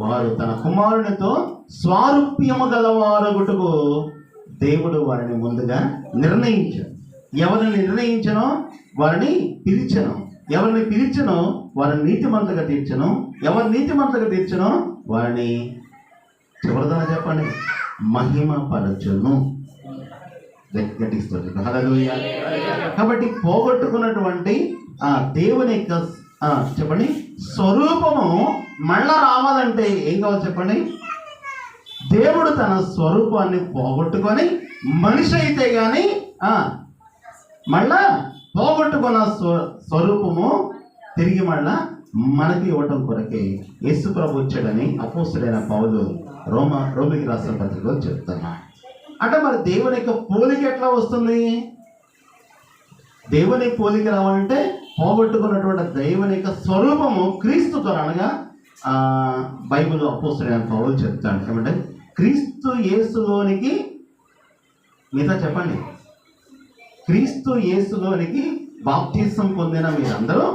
వారు తన కుమారునితో స్వారూప్యము గలవారగుటకు దేవుడు వారిని ముందుగా నిర్ణయించాడు. ఎవరిని నిర్ణయించనో వారిని పిలిచను, ఎవరిని పిలిచనో వారిని నీతిమంతులుగా తీర్చను, ఎవరు నీతిమంతులుగా తీర్చనో వారిని చివరిదాన చెప్పండి మహిమ పరచును. గట్టిస్తుంది. హల్లెలూయా. కాబట్టి పోగొట్టుకున్నటువంటి ఆ దేవుని యొక్క చెప్పండి స్వరూపము మళ్ళా రావాలంటే ఏం కావాలి చెప్పండి? దేవుడు తన స్వరూపాన్ని పోగొట్టుకొని మనిషి అయితే గాని మళ్ళా పోగొట్టుకున్న స్వరూపము తిరిగి మళ్ళా మనకి ఇవ్వటం కొరకే యేసు ప్రభు వచ్చాడని అపోస్తలుడైన పౌలు రోమికి రాసిన పత్రికలో చెప్తున్నా. అంటే మరి దేవుని యొక్క పోలిక ఎట్లా వస్తుంది? దేవుని పోలిక రావాలంటే పోగొట్టుకున్నటువంటి దేవుని యొక్క స్వరూపము క్రీస్తుతో, అనగా బైబిల్ అపోస్తలుడైన పౌలు చెప్తాడు ఏమంటే క్రీస్తు యేసులోనికి, మిగతా చెప్పండి, క్రీస్తు యేసులోనికి బాప్తిసం పొందిన మీరందరూ,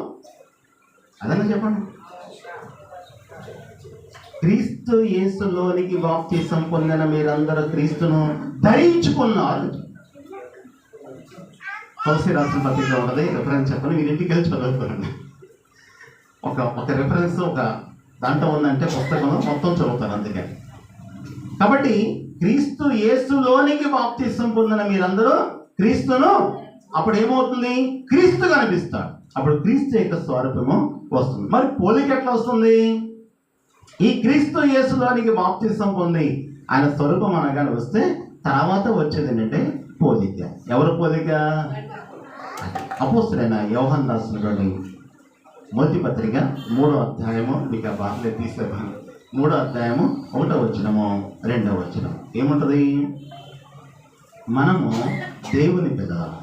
అదన్నా చెప్పండి, క్రీస్తు యేసులోనికి బాప్తిసం పొందిన మీరందరూ క్రీస్తును ధరించుకున్నారు. తులసి రాసిన పత్రికలో ఉన్నది రెఫరెన్స్ చెప్పండి, మీరు ఇంటికి వెళ్ళి చదువుకోండి. ఒక రెఫరెన్స్ ఒక దాంట్లో ఉందంటే పుస్తకంలో మొత్తం చదువుతారు. అందుకని కాబట్టి క్రీస్తు యేసులోనికి బాప్తిసం పొందిన మీరందరూ క్రీస్తును, అప్పుడు ఏమవుతుంది? క్రీస్తు కనిపిస్తాడు. అప్పుడు క్రీస్తు యొక్క స్వరూపము వస్తుంది. మరి పోలిక ఎట్లా వస్తుంది? ఈ క్రీస్తు యేసులోనికి బాప్తిసం పొంది ఆయన స్వరూపం అనగానే వస్తే తర్వాత వచ్చేది ఏంటంటే పోలిక. ఎవరు పోలిక? అపోస్తలుడైన యోహాను రాసినటువంటి మొదటి పత్రిక 3వ అధ్యాయము, మీకు ఆ బాగా తీసేవాను, 3వ అధ్యాయము 1వ వచనము 2వ వచనం ఏముంటది? మనము దేవుని పిల్లలు,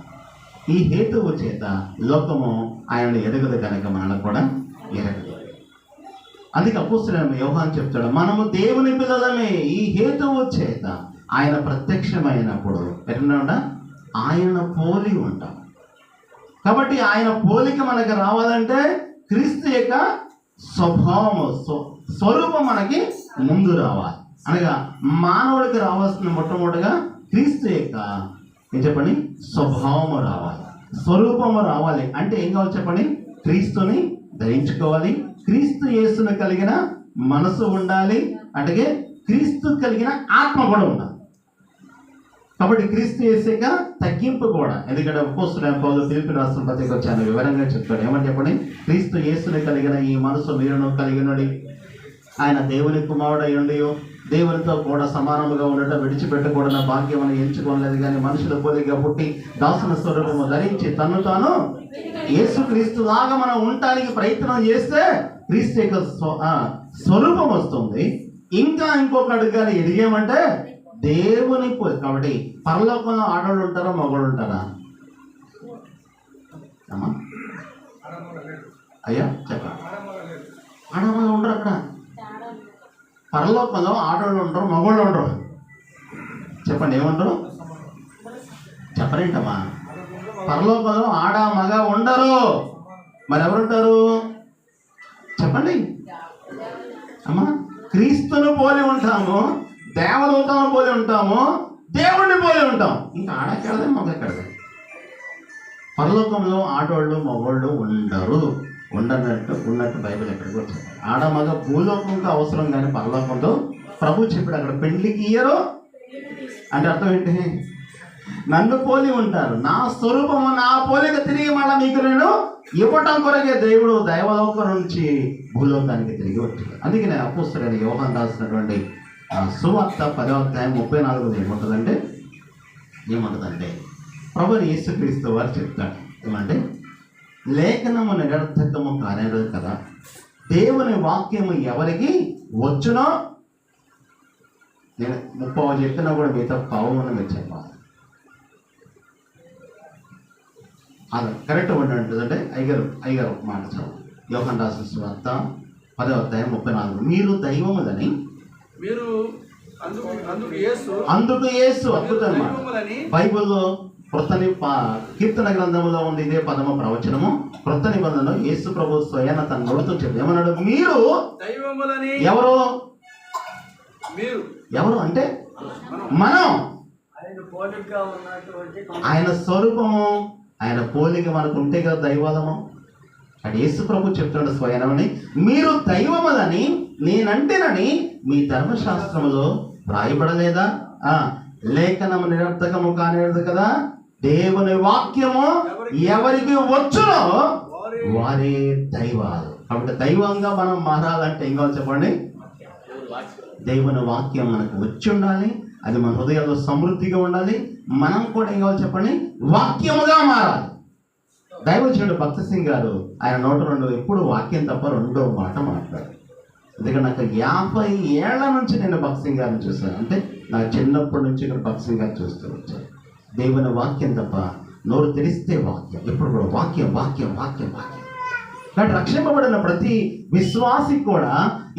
ఈ హేతువు చేత లోకము ఆయన ఎరగదు కనుక మనల్ని కూడా ఎరగదు. అందుకే అపోస్తలుడైన యోహాను చెప్తాడు, మనము దేవుని పిల్లలమే, ఈ హేతువు చేత ఆయన ప్రత్యక్షమైనప్పుడు ఎట్లా ఆయన పోలి ఉంటాం. కాబట్టి ఆయన పోలిక మనకు రావాలంటే క్రీస్తు యొక్క స్వభావము, స్వరూపం మనకి ముందు రావాలి. అనగా మానవుడికి రావాల్సిన మొట్టమొదటిగా క్రీస్తు యొక్క ఏం చెప్పండి స్వభావము రావాలి, స్వరూపము రావాలి. అంటే ఏం కావాలి చెప్పండి? క్రీస్తుని ధరించుకోవాలి, క్రీస్తు యేసును కలిగిన మనసు ఉండాలి, అంటే క్రీస్తు కలిగిన ఆత్మ కూడా ఉండాలి. కాబట్టి క్రీస్తు యేసుగా తగ్గింపు కూడా, ఎందుకంటే అపోస్తలుడైన పౌలు ఫిలిప్పీ రాసిన పత్రిక వచ్చాను వివరంగా చెప్తాడు. ఏమని చెప్పండి? క్రీస్తు యేసుని కలిగిన ఈ మనసు మీరును కలిగినది, ఆయన దేవుని కుమారుడై ఉండి దేవునితో కూడా సమానముగా ఉండటం విడిచిపెట్టకూడన భాగ్యం అని ఎంచుకోలేదు, కానీ మనుషుల పోలిగా పుట్టి దాసుని స్వరూపము ధరించి తను తాను యేసు క్రీస్తు లాగా మనం ఉండటానికి ప్రయత్నం చేస్తే క్రీస్తు యొక్క స్వరూపం వస్తుంది. ఇంకా ఇంకొక అడుగుగానే ఎదిగామంటే దేవుని పోలి. కాబట్టి పరలోకంలో ఆడవాళ్ళు ఉంటారా మగవాళ్ళు ఉంటారా? అమ్మా అయ్యా చెప్పండి. ఆడవాళ్ళు ఉండరు అక్కడ. పరలోకంలో ఆడవాళ్ళు ఉండరు, మగవాళ్ళు ఉండరు. చెప్పండి ఏమంటారు? చెప్పరేంటమ్మా? పరలోకంలో ఆడ మగ ఉండరు. మరి ఎవరుంటారు చెప్పండి అమ్మా? క్రీస్తును పోలి ఉంటాము, దేవదూతలను పోలి ఉంటాము, దేవుడిని పోలి ఉంటాం. ఇంకా ఆడెక్కడదే మగెక్కడదే. పరలోకంలో ఆడవాళ్ళు మగవాళ్ళు ఉండరు. ఉన్నట్టు బైబిల్ ఎక్కడికి వచ్చింది. ఆడ మగ భూలోకంతో అవసరం, కానీ పరలోకంతో ప్రభు చెప్పాడు అక్కడ పెండ్లికి ఇయ్యరు అంటే అర్థం ఏంటి? నన్ను పోలి ఉంటారు, నా స్వరూపము నా పోలిక తిరిగి మళ్ళీ మీకు నేను ఇవ్వటం కొరకే దేవుడు దైవలోకం నుంచి భూలోకానికి తిరిగి వచ్చాడు. అందుకనే అపోస్తలుడైన యోహాను రాసినటువంటి సువార్త 10వ అధ్యాయం 34 ఏమంటుందంటే ప్రభువు యేసుక్రీస్తు వారు చెప్తాడు ఏమంటే, లేఖనము నిరర్థకము కానేదు కదా, దేవుని వాక్యము ఎవరికి వచ్చునో, నేను 30 చెప్పినా కూడా మిగతా పావులను మీరు చెప్పాలి. అది కరెక్ట్ ఉంటుందంటే అయ్యగారు మాట చదువు. యోహాను రాసిన సువార్త 10వ అధ్యాయం 34, మీరు దైవములని అందుకు యేసు అద్భుతం. బైబిల్లో కీర్తన గ్రంథంలో ఉంది ఇదే పదము ప్రవచనము. క్రొత్త నిబంధనలో యేసు ప్రభు స్వయాన తన నోటితో చెప్పి ఏమన్నాడు? మీరు ఎవరు అంటే మనం ఆయన స్వరూపము, ఆయన పోలిక మనకు ఉంటే కదా దైవాలము. అది యేసు ప్రభు చెప్తున్నాడు స్వయనమని, మీరు దైవములని నేనంటేనని మీ ధర్మశాస్త్రములో వ్రాయబడలేదా? లేఖనము నిరర్థకము కానిది కదా. దేవుని వాక్యము ఎవరికి వచ్చునో వారే దైవాలు. కాబట్టి దైవంగా మనం మారాలంటే ఏం కావాలి చెప్పండి? దేవుని వాక్యం మనకు వచ్చి ఉండాలి, అది మన హృదయాల్లో సమృద్ధిగా ఉండాలి. మనం కూడా ఏం కావాలి చెప్పండి? వాక్యముగా మారాలి. దైవజనుడు భక్త సింగ్ గారు ఆయన 102 ఎప్పుడు వాక్యం తప్ప రెండో మాట మాట్లాడారు. ఎందుకంటే నాకు 50 ఏళ్ల నుంచి నేను భక్త సింగ్ గారిని చూశాను. అంటే నాకు చిన్నప్పటి నుంచి ఇక్కడ భక్త సింగ్ గారు చూస్తూ వచ్చాను. దేవుని వాక్యం తప్ప నోరు తెరిస్తే వాక్యం, ఎప్పుడు కూడా వాక్యం వాక్యం వాక్యం వాక్యం. కాబట్టి రక్షింపబడిన ప్రతి విశ్వాసికి కూడా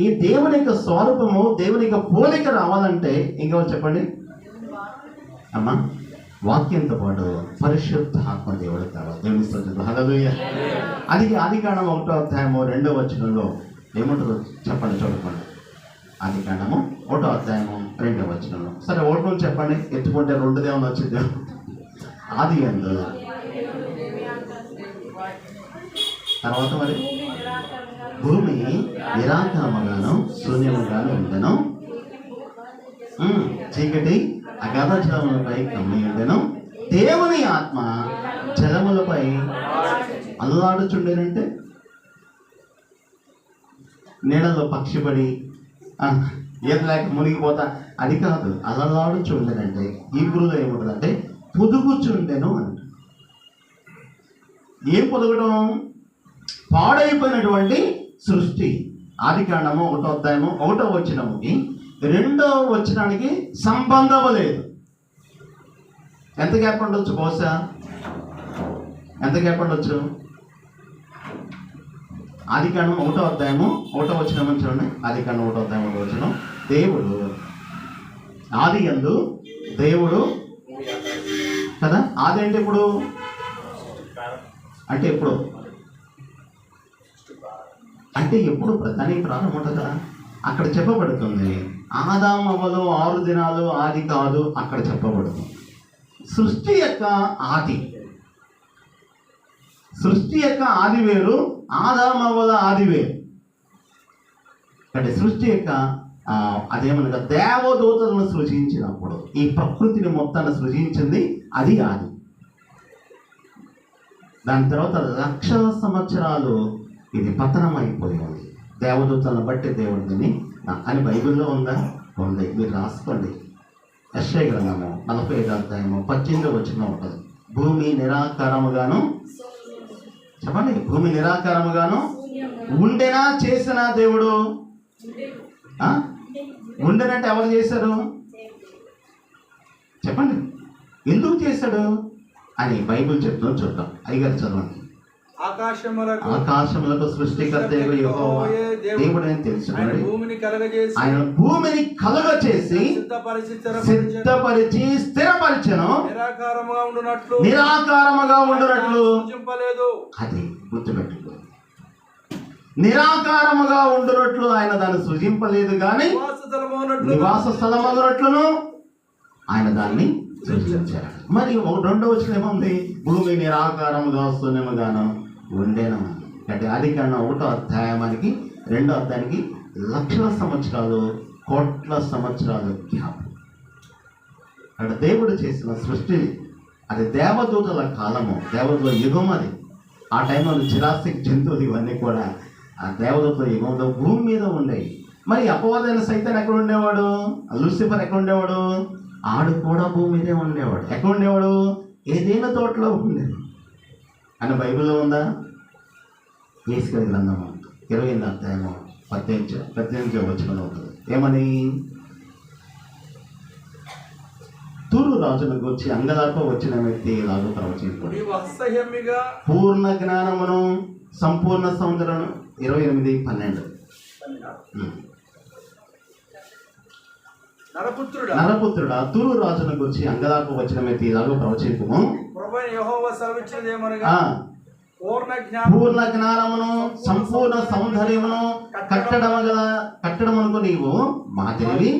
ఈ దేవుని యొక్క స్వరూపము, దేవుని యొక్క పోలిక రావాలంటే ఏం కావాలి చెప్పండి అమ్మా? వాక్యంతో పాటు పరిశుద్ధ ఆత్మ దేవుడు కావాలి. దేవుని స్తోత్రం. హల్లెలూయా. ఆదికాండము 1వ అధ్యాయము 2వ వచనంలో ఏముంటుందో చెప్పండి, చూడకండి. ఆదికాండము 1వ అధ్యాయము 2వ వచనంలో. సరే, 1 నుంచి చెప్పండి, ఎత్తుకుంటే 2 దేవుని వచ్చింది. ఆదియందు తర్వాత మరి భూమి నిరాకారముగాను శూన్యముగాను ఉండెను, చీకటి అగాధ జలములపై కమ్మి ఉండెను, దేవుని ఆత్మ జలములపై అల్లాడుచుండేనంటే నీళ్ళలో పక్షిపడి ఏం లేక మునిగిపోతా అది కాదు. అల్లాడుచుండేనంటే హీబ్రూలో ఏముంటుందంటే పొదుగుచుండెను అంట. ఏం పొదగడం? పాడైపోయినటువంటి సృష్టి. ఆదికాండము 1వ అధ్యాయము 1వ వచనముకి 2వ వచనానికి సంబంధం లేదు. ఎంత గ్యాప్ ఉండొచ్చు? బహుశా ఎంత గ్యాప్ ఉండొచ్చు? ఆదికాండం 1వ అధ్యాయము 1వ వచనం చూడండి. ఆదికాండం 1వ అధ్యాయం 1వ వచనం. దేవుడు ఆదియందు దేవుడు కదా. ఆది అంటే ఇప్పుడు అంటే ఎప్పుడు అంటే ఎప్పుడు దానికి ప్రారంభం ఉంటుంది కదా. అక్కడ చెప్పబడుతుంది ఆదాము అవ్వలు 6 దినాలు ఆది కాదు, అక్కడ చెప్పబడుతుంది సృష్టి యొక్క ఆది. సృష్టి యొక్క ఆది వేరు, ఆదాము అవ్వల ఆది వేరు. అంటే సృష్టి యొక్క అదేమనగా దేవదూతలను సృజించినప్పుడు ఈ ప్రకృతిని మొత్తాన్ని సృజించింది అది ఆది. దాని తర్వాత 1,00,000 సంవత్సరాలు ఇది పతనం అయిపోయింది. దేవదూతలను బట్టి దేవుడిని అని బైబిల్లో ఉందా? ఉంది. మీరు రాసుకోండి. యెషయా గ్రంథము 45వ అధ్యాయము 18వ వచనం ఉంటుంది. భూమి నిరాకారముగాను చెప్పండి, భూమి నిరాకారముగాను ఉండెనా చేసిన దేవుడు? ఉండనంటే ఎవరు చేశారు చెప్పండి? ఎందుకు చేశాడు అని బైబిల్ చెప్తుందో చూద్దాం. అయ్యగారు చదవండి. ఆకాశములకు సృష్టికర్త యెహోవా దేవుడు అని తెలుసుకున్నాడు. ఆయన భూమిని కలుగచేసి సిద్ధపరిచి స్థిరపరిచెను, నిరాకారముగా ఉండునట్లు. అది గుర్తుపెట్టుకో. నిరాకారముగా ఉండునట్లు ఆయన దాన్ని సృజింపలేదు, కానీ నివాస స్థలమగునట్లును ఆయన దాన్ని సృజించారు. మరి 2వ వచనం ఏముంది? భూమి నిరాకారముగా శూన్యముగాను ఉండేను. అంటే ఆదికాండం 1వ అధ్యాయానికి 2వ అధ్యాయానికి 1,00,000 సంవత్సరాలు, కోట్ల సంవత్సరాలు గ్యాప్. అంటే దేవుడు చేసిన సృష్టి అది దేవదూతల కాలము, దేవదూతల యుగం. అది ఆ టైంలో చిరాస్తిక్ జంతువులు ఇవన్నీ కూడా ఆ దేవదూతల యుగంలో భూమి మీద ఉండేవి. మరి అపవాదైన సైతాన్ ఎక్కడ ఉండేవాడు? లూసిఫర్ ఎక్కడ ఉండేవాడు? ఆడు కూడా భూమి మీదే ఉండేవాడు. ఎక్కడ ఉండేవాడు? ఏదైనా తోటలో ఉండేవాడు అని బైబిల్లో ఉందా? యేసుక్రీస్తు గ్రంథము 28వ అధ్యాయము 18వ వచనంలో ఉంటుంది. ఏమని? తూరు రాజును గురించి అంగలార్ప వచ్చిన వ్యక్తి ఇలాగ ప్రవచించాడు. పూర్ణ జ్ఞానమును సంపూర్ణ సౌందర్యం 28:12. నరపుత్రుడా, తూరు రాజును గురించి అంగలార్ప వచ్చిన వ్యక్తి ఇలాగ ప్రవచింపుము. పూర్ణ జ్ఞానమును సంపూర్ణ సౌందర్యమును కట్టడమునకు నీవు మాదిరివి.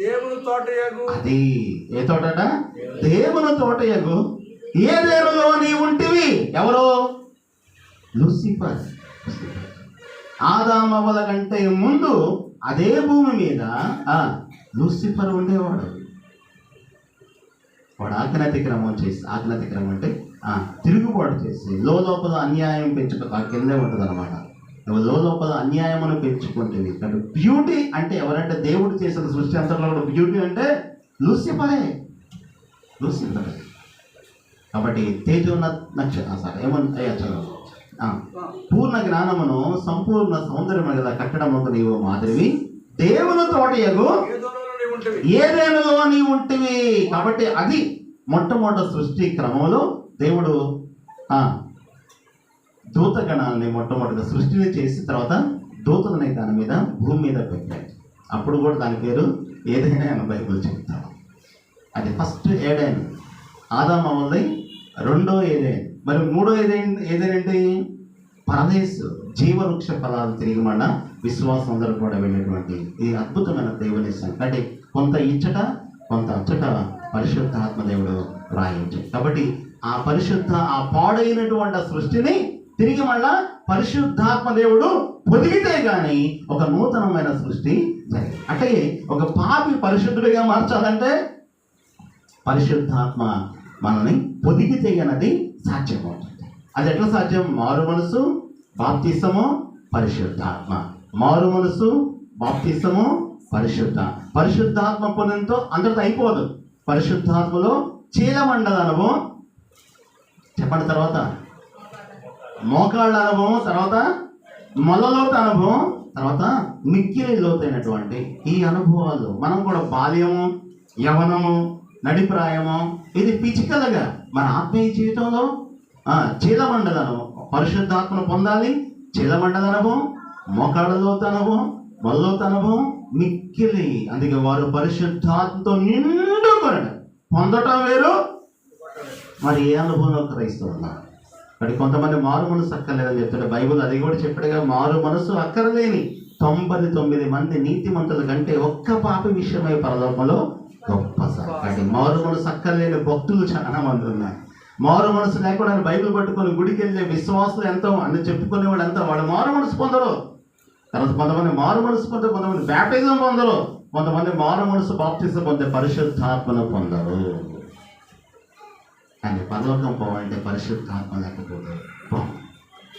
దేవుని తోట. అది ఏ తోట? దేవుని తోటయగు ఏదెనులో నీ ఉంటివి. ఎవరో? లూసిఫర్. ఆదామవ్వల కంటే ముందు అదే భూమి మీద లూసిఫర్ ఉండేవాడు. వాడు ఆజ్ఞాతిక్రమం అంటే తిరుగుబాటు చేసి లోపల అన్యాయం పెంచుకో కిందే ఉంటుంది అనమాట. లోపల అన్యాయమును పెంచుకుంటుంది. కాబట్టి బ్యూటీ అంటే ఎవరంటే దేవుడు చేసిన సృష్టి అంతలో కూడా బ్యూటీ అంటే లూసిఫరే. కాబట్టి పూర్ణ జ్ఞానమును సంపూర్ణ సౌందర్యము గల కట్టడముకు నీవు మాదిరివి, దేవుని తోటయగు ఏదేనులో నీ ఉంటివి. కాబట్టి అది మొట్టమొదటి సృష్టి క్రమంలో దేవుడు దూతగణాలని మొట్టమొదటిగా సృష్టిని చేసి తర్వాత దూతలని దాని మీద భూమి మీద పెట్టాడు. అప్పుడు కూడా దాని పేరు ఏదైనా అని బైబిల్ చెప్తాడు. అది ఫస్ట్ ఏడైన్, ఆదాము అవ్వలది రెండో ఏదైన్. మరి మూడో ఏదేంటి? పరదేశ్, జీవవృక్ష ఫలాలు తిరిగి మళ్ళా విశ్వాసం అందరూ కూడా వెళ్ళేటువంటి ఈ అద్భుతమైన దేవుని అంటే కొంత ఇచ్చట కొంత అచ్చట పరిశుద్ధ ఆత్మదేవుడు రాయించాడు. కాబట్టి ఆ పాడైనటువంటి సృష్టిని తిరిగి మళ్ళా పరిశుద్ధాత్మ దేవుడు పొదిగితే గాని ఒక నూతనమైన సృష్టి జరిగింది. అంటే ఒక పాపి పరిశుద్ధుడిగా మార్చాలంటే పరిశుద్ధాత్మ మనల్ని పొదిగితే అన్నది సాధ్యమవుతుంది. అది ఎట్లా సాధ్యం? మారు మనసు, బాప్తిసము, పరిశుద్ధాత్మ. మారు మనసు, బాప్తిసము, పరిశుద్ధాత్మ పొందినతో అందరితో అయిపోదు. పరిశుద్ధాత్మలో చీలమండల అనుభవం, చెప్పండి, తర్వాత మోకాళ్ళ అనుభవం, తర్వాత మొలలోత అనుభవం, తర్వాత మిక్కిలి లోతైనటువంటి ఈ అనుభవాలు మనం కూడా బాల్యము, యవనము, నడిప్రాయము, ఇది ఫిజికల్గా మన ఆత్మీయ జీవితంలో చీలమండల అనుభవం. పరిశుద్ధాత్మను పొందాలి. చీలమండల అనుభవం, మోకాళ్ళలోత అనుభవం, మొలలోత అనుభవం, మిక్కిలి. అందుకే వారు పరిశుద్ధాత్మతో నిండుకొనడం. పొందటం వేరు, మరి ఏ అనుభవంలో క్రైస్తవులు ఉన్నారు. మరి కొంతమంది మారు మనసు అక్కర్లేదని చెప్తుంటే బైబుల్ అది కూడా చెప్పాడుగా, మారు మనసు అక్కర్లేని 99 మంది నీతిమంతుల కంటే ఒక్క పాపి విషయమై పరలోకంలో గొప్ప సాటి. మారు మనసు అక్కర్లేని భక్తులు చాలా మంది ఉన్నారు. మారు మనసు లేకుండా బైబిల్ పట్టుకొని గుడికి వెళ్ళే విశ్వాసులు ఎంతో అని చెప్పుకునే వాళ్ళు ఎంతో, వాళ్ళు మారు మనసు పొందరు. తర్వాత కొంతమంది మారు మనసు పొందరు, కొంతమంది బ్యాప్టిజం పొందరు, కొంతమంది మారు మనసు బాప్తిజం పొందే పరిశుద్ధాత్మను పొందరు. కానీ పరలోకం పోవాలంటే పరిశుద్ధాత్మ లేకపోతే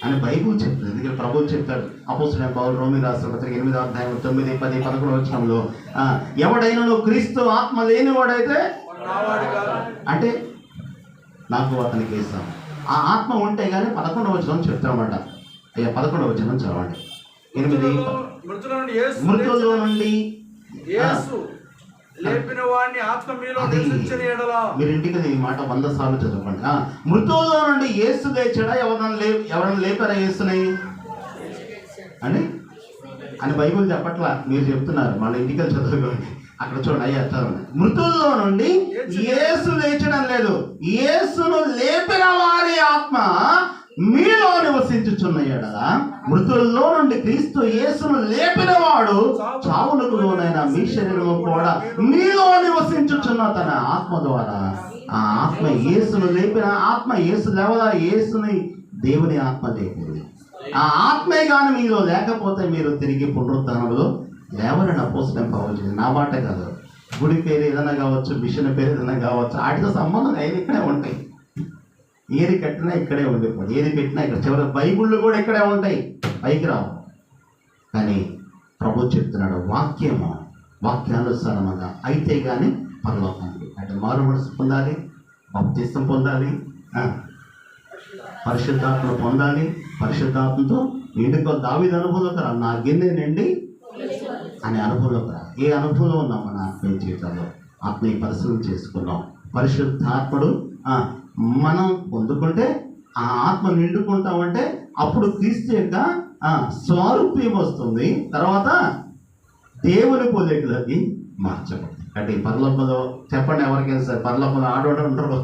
అని బైబుల్ చెప్తుంది. ఎందుకంటే ప్రభువు చెప్తాడు, అపోస్తలుడైన పౌలు రోమీ రాసిన పత్రిక 8వ అధ్యాయం 9, 10, 11 వచనంలో, ఎవడైనా క్రీస్తు ఆత్మ లేనివాడైతే అంటే నాకు అతనికి ఇస్తాం. ఆ ఆత్మ ఉంటే కానీ 11వ వచనం చెప్తామన్నమాట. అయ్యా 11వ వచనం చదవండి. 8 మృతుల్లో నుండి లేపిన వాడిని ఆత్మ మీలో నివసించిన యెడల. మీరు ఇంటికి ఈ మాట 100 సార్లు చదవండి. మృతుల్లో నుండి యేసు లేచాడా? ఎవరైనా లేపారా యేసుని అని బైబిల్ చెప్పట్లా, మీరు చెప్తున్నారు. మన ఇంటికి చదువుకోండి. అక్కడ చూడండి, అయ్యా చదవండి. మృతుల్లో నుండి యేసు లేచడం లేదు, యేసును లేపిన వారి ఆత్మ మీలో నివసించుచున్న యెడల. మృతుల్లో నుండి క్రీస్తు యేసును లేపిన వాడు చావులకు లోనైన మీ శరీరము కూడా మీలో నివసించుచున్న తన ఆత్మ ద్వారా. ఆ ఆత్మ యేసును లేపిన ఆత్మ. యేసు లేవదా? యేసుని దేవుని ఆత్మ లేపింది. ఆ ఆత్మే కానీ మీలో లేకపోతే మీరు తిరిగి పునరుద్ధరణలో లేవరని అపోస్తలుడైన పౌలు. నా మాట కాదు, గుడి పేరు ఏదైనా కావచ్చు, మిషన్ పేరు ఏదైనా కావచ్చు, వాటితో సంబంధం ఏది ఇక్కడే ఉంటాయి. ఏది కట్టినా ఇక్కడే ఉండిపోతుంది, ఏది పెట్టినా ఇక్కడ. చివరి బైబుళ్ళు కూడా ఇక్కడే ఉంటాయి, పైకి రావు. కానీ ప్రభు చెప్తున్నాడు, వాక్యానుసారంగా అయితే కానీ పరలోకానికి. అంటే మారు మనసు పొందాలి, బాప్తిసం పొందాలి, పరిశుద్ధాత్మను పొందాలి. పరిశుద్ధాత్మతో నిండుకో. దావీదు అనుభవంలోకి రా, నా గిన్నె నిండి అనే అనుభవంలోకి రా. ఏ అనుభవంలో ఉన్నాం మన ఆత్మీయ జీవితంలో? ఆత్మీయ పరిశీలన చేసుకున్నాం. పరిశుద్ధాత్ముడు మనం పొందుకుంటే ఆ ఆత్మ నిండుకుంటామంటే అప్పుడు క్రీస్తు యొక్క స్వరూప్యం వస్తుంది. తర్వాత దేవుని పోలికలకి మార్చబడుతుంది. అంటే పరలోకంలో చెప్పండి, ఎవరికైనా సరే పరలోకంలో ఆడవాడు ఉంటారు,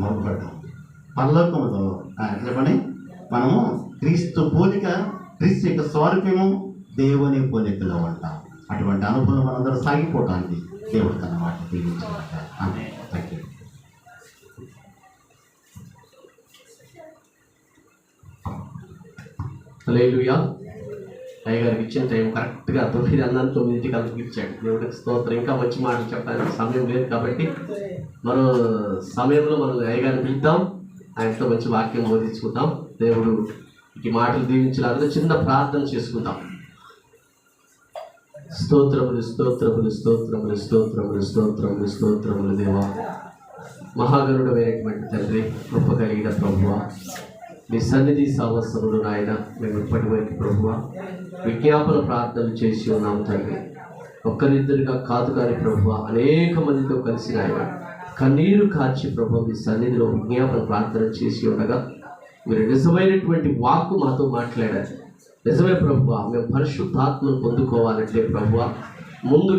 మగవాడు. పరలోకంలో చెప్పండి, మనము క్రీస్తు పోలిక, క్రీస్తు యొక్క స్వరూప్యము దేవుని పోలికలో ఉంటాం. అటువంటి అనుభవం మనందరూ సాగిపోవటానికి దేవుడు తన మాట దీవించాలి. థాంక్యూ. హల్లెలూయా. అయ్యగారికి ఇచ్చిన టైం కరెక్ట్గా 9 అన్నాను, 9కి కలిపి ఇచ్చాడు. దేవుడికి స్తోత్రం. ఇంకా మంచి మాటలు చెప్పడానికి సమయం లేదు కాబట్టి మరో సమయంలో మనం అయ్యగారిని పిలుద్దాం, ఆయనతో మంచి వాక్యం బోధించుకుందాం. దేవుడు ఈ మాటలు దీవించలాగా చిన్న ప్రార్థన చేసుకుందాం. స్తోత్రములు స్తోత్రములు స్తోత్రములు స్తోత్రములు స్తోత్రములు స్తోత్రములు దేవా, మహాగరుడమైనటువంటి తండ్రి, కృప కలిగిన ప్రభువా, నీ సన్నిధి సహవాసములు నాయన మేము ఇప్పటి వరకు ప్రభువా విజ్ఞాపన ప్రార్థనలు చేసి ఉన్నాము తండ్రి. ఒక్కరిద్దరిగా కాదు కానీ ప్రభువా అనేక మందితో కలిసి నాయన కన్నీరు కార్చి ప్రభు మీ సన్నిధిలో విజ్ఞాపన ప్రార్థన చేసి ఉండగా మీరు నిజమైనటువంటి వాక్కు మాతో మాట్లాడారు. నిజమే ప్రభువా, మేము పరిశుద్ధాత్మను పొందుకోవాలంటే ప్రభువా ముందుగా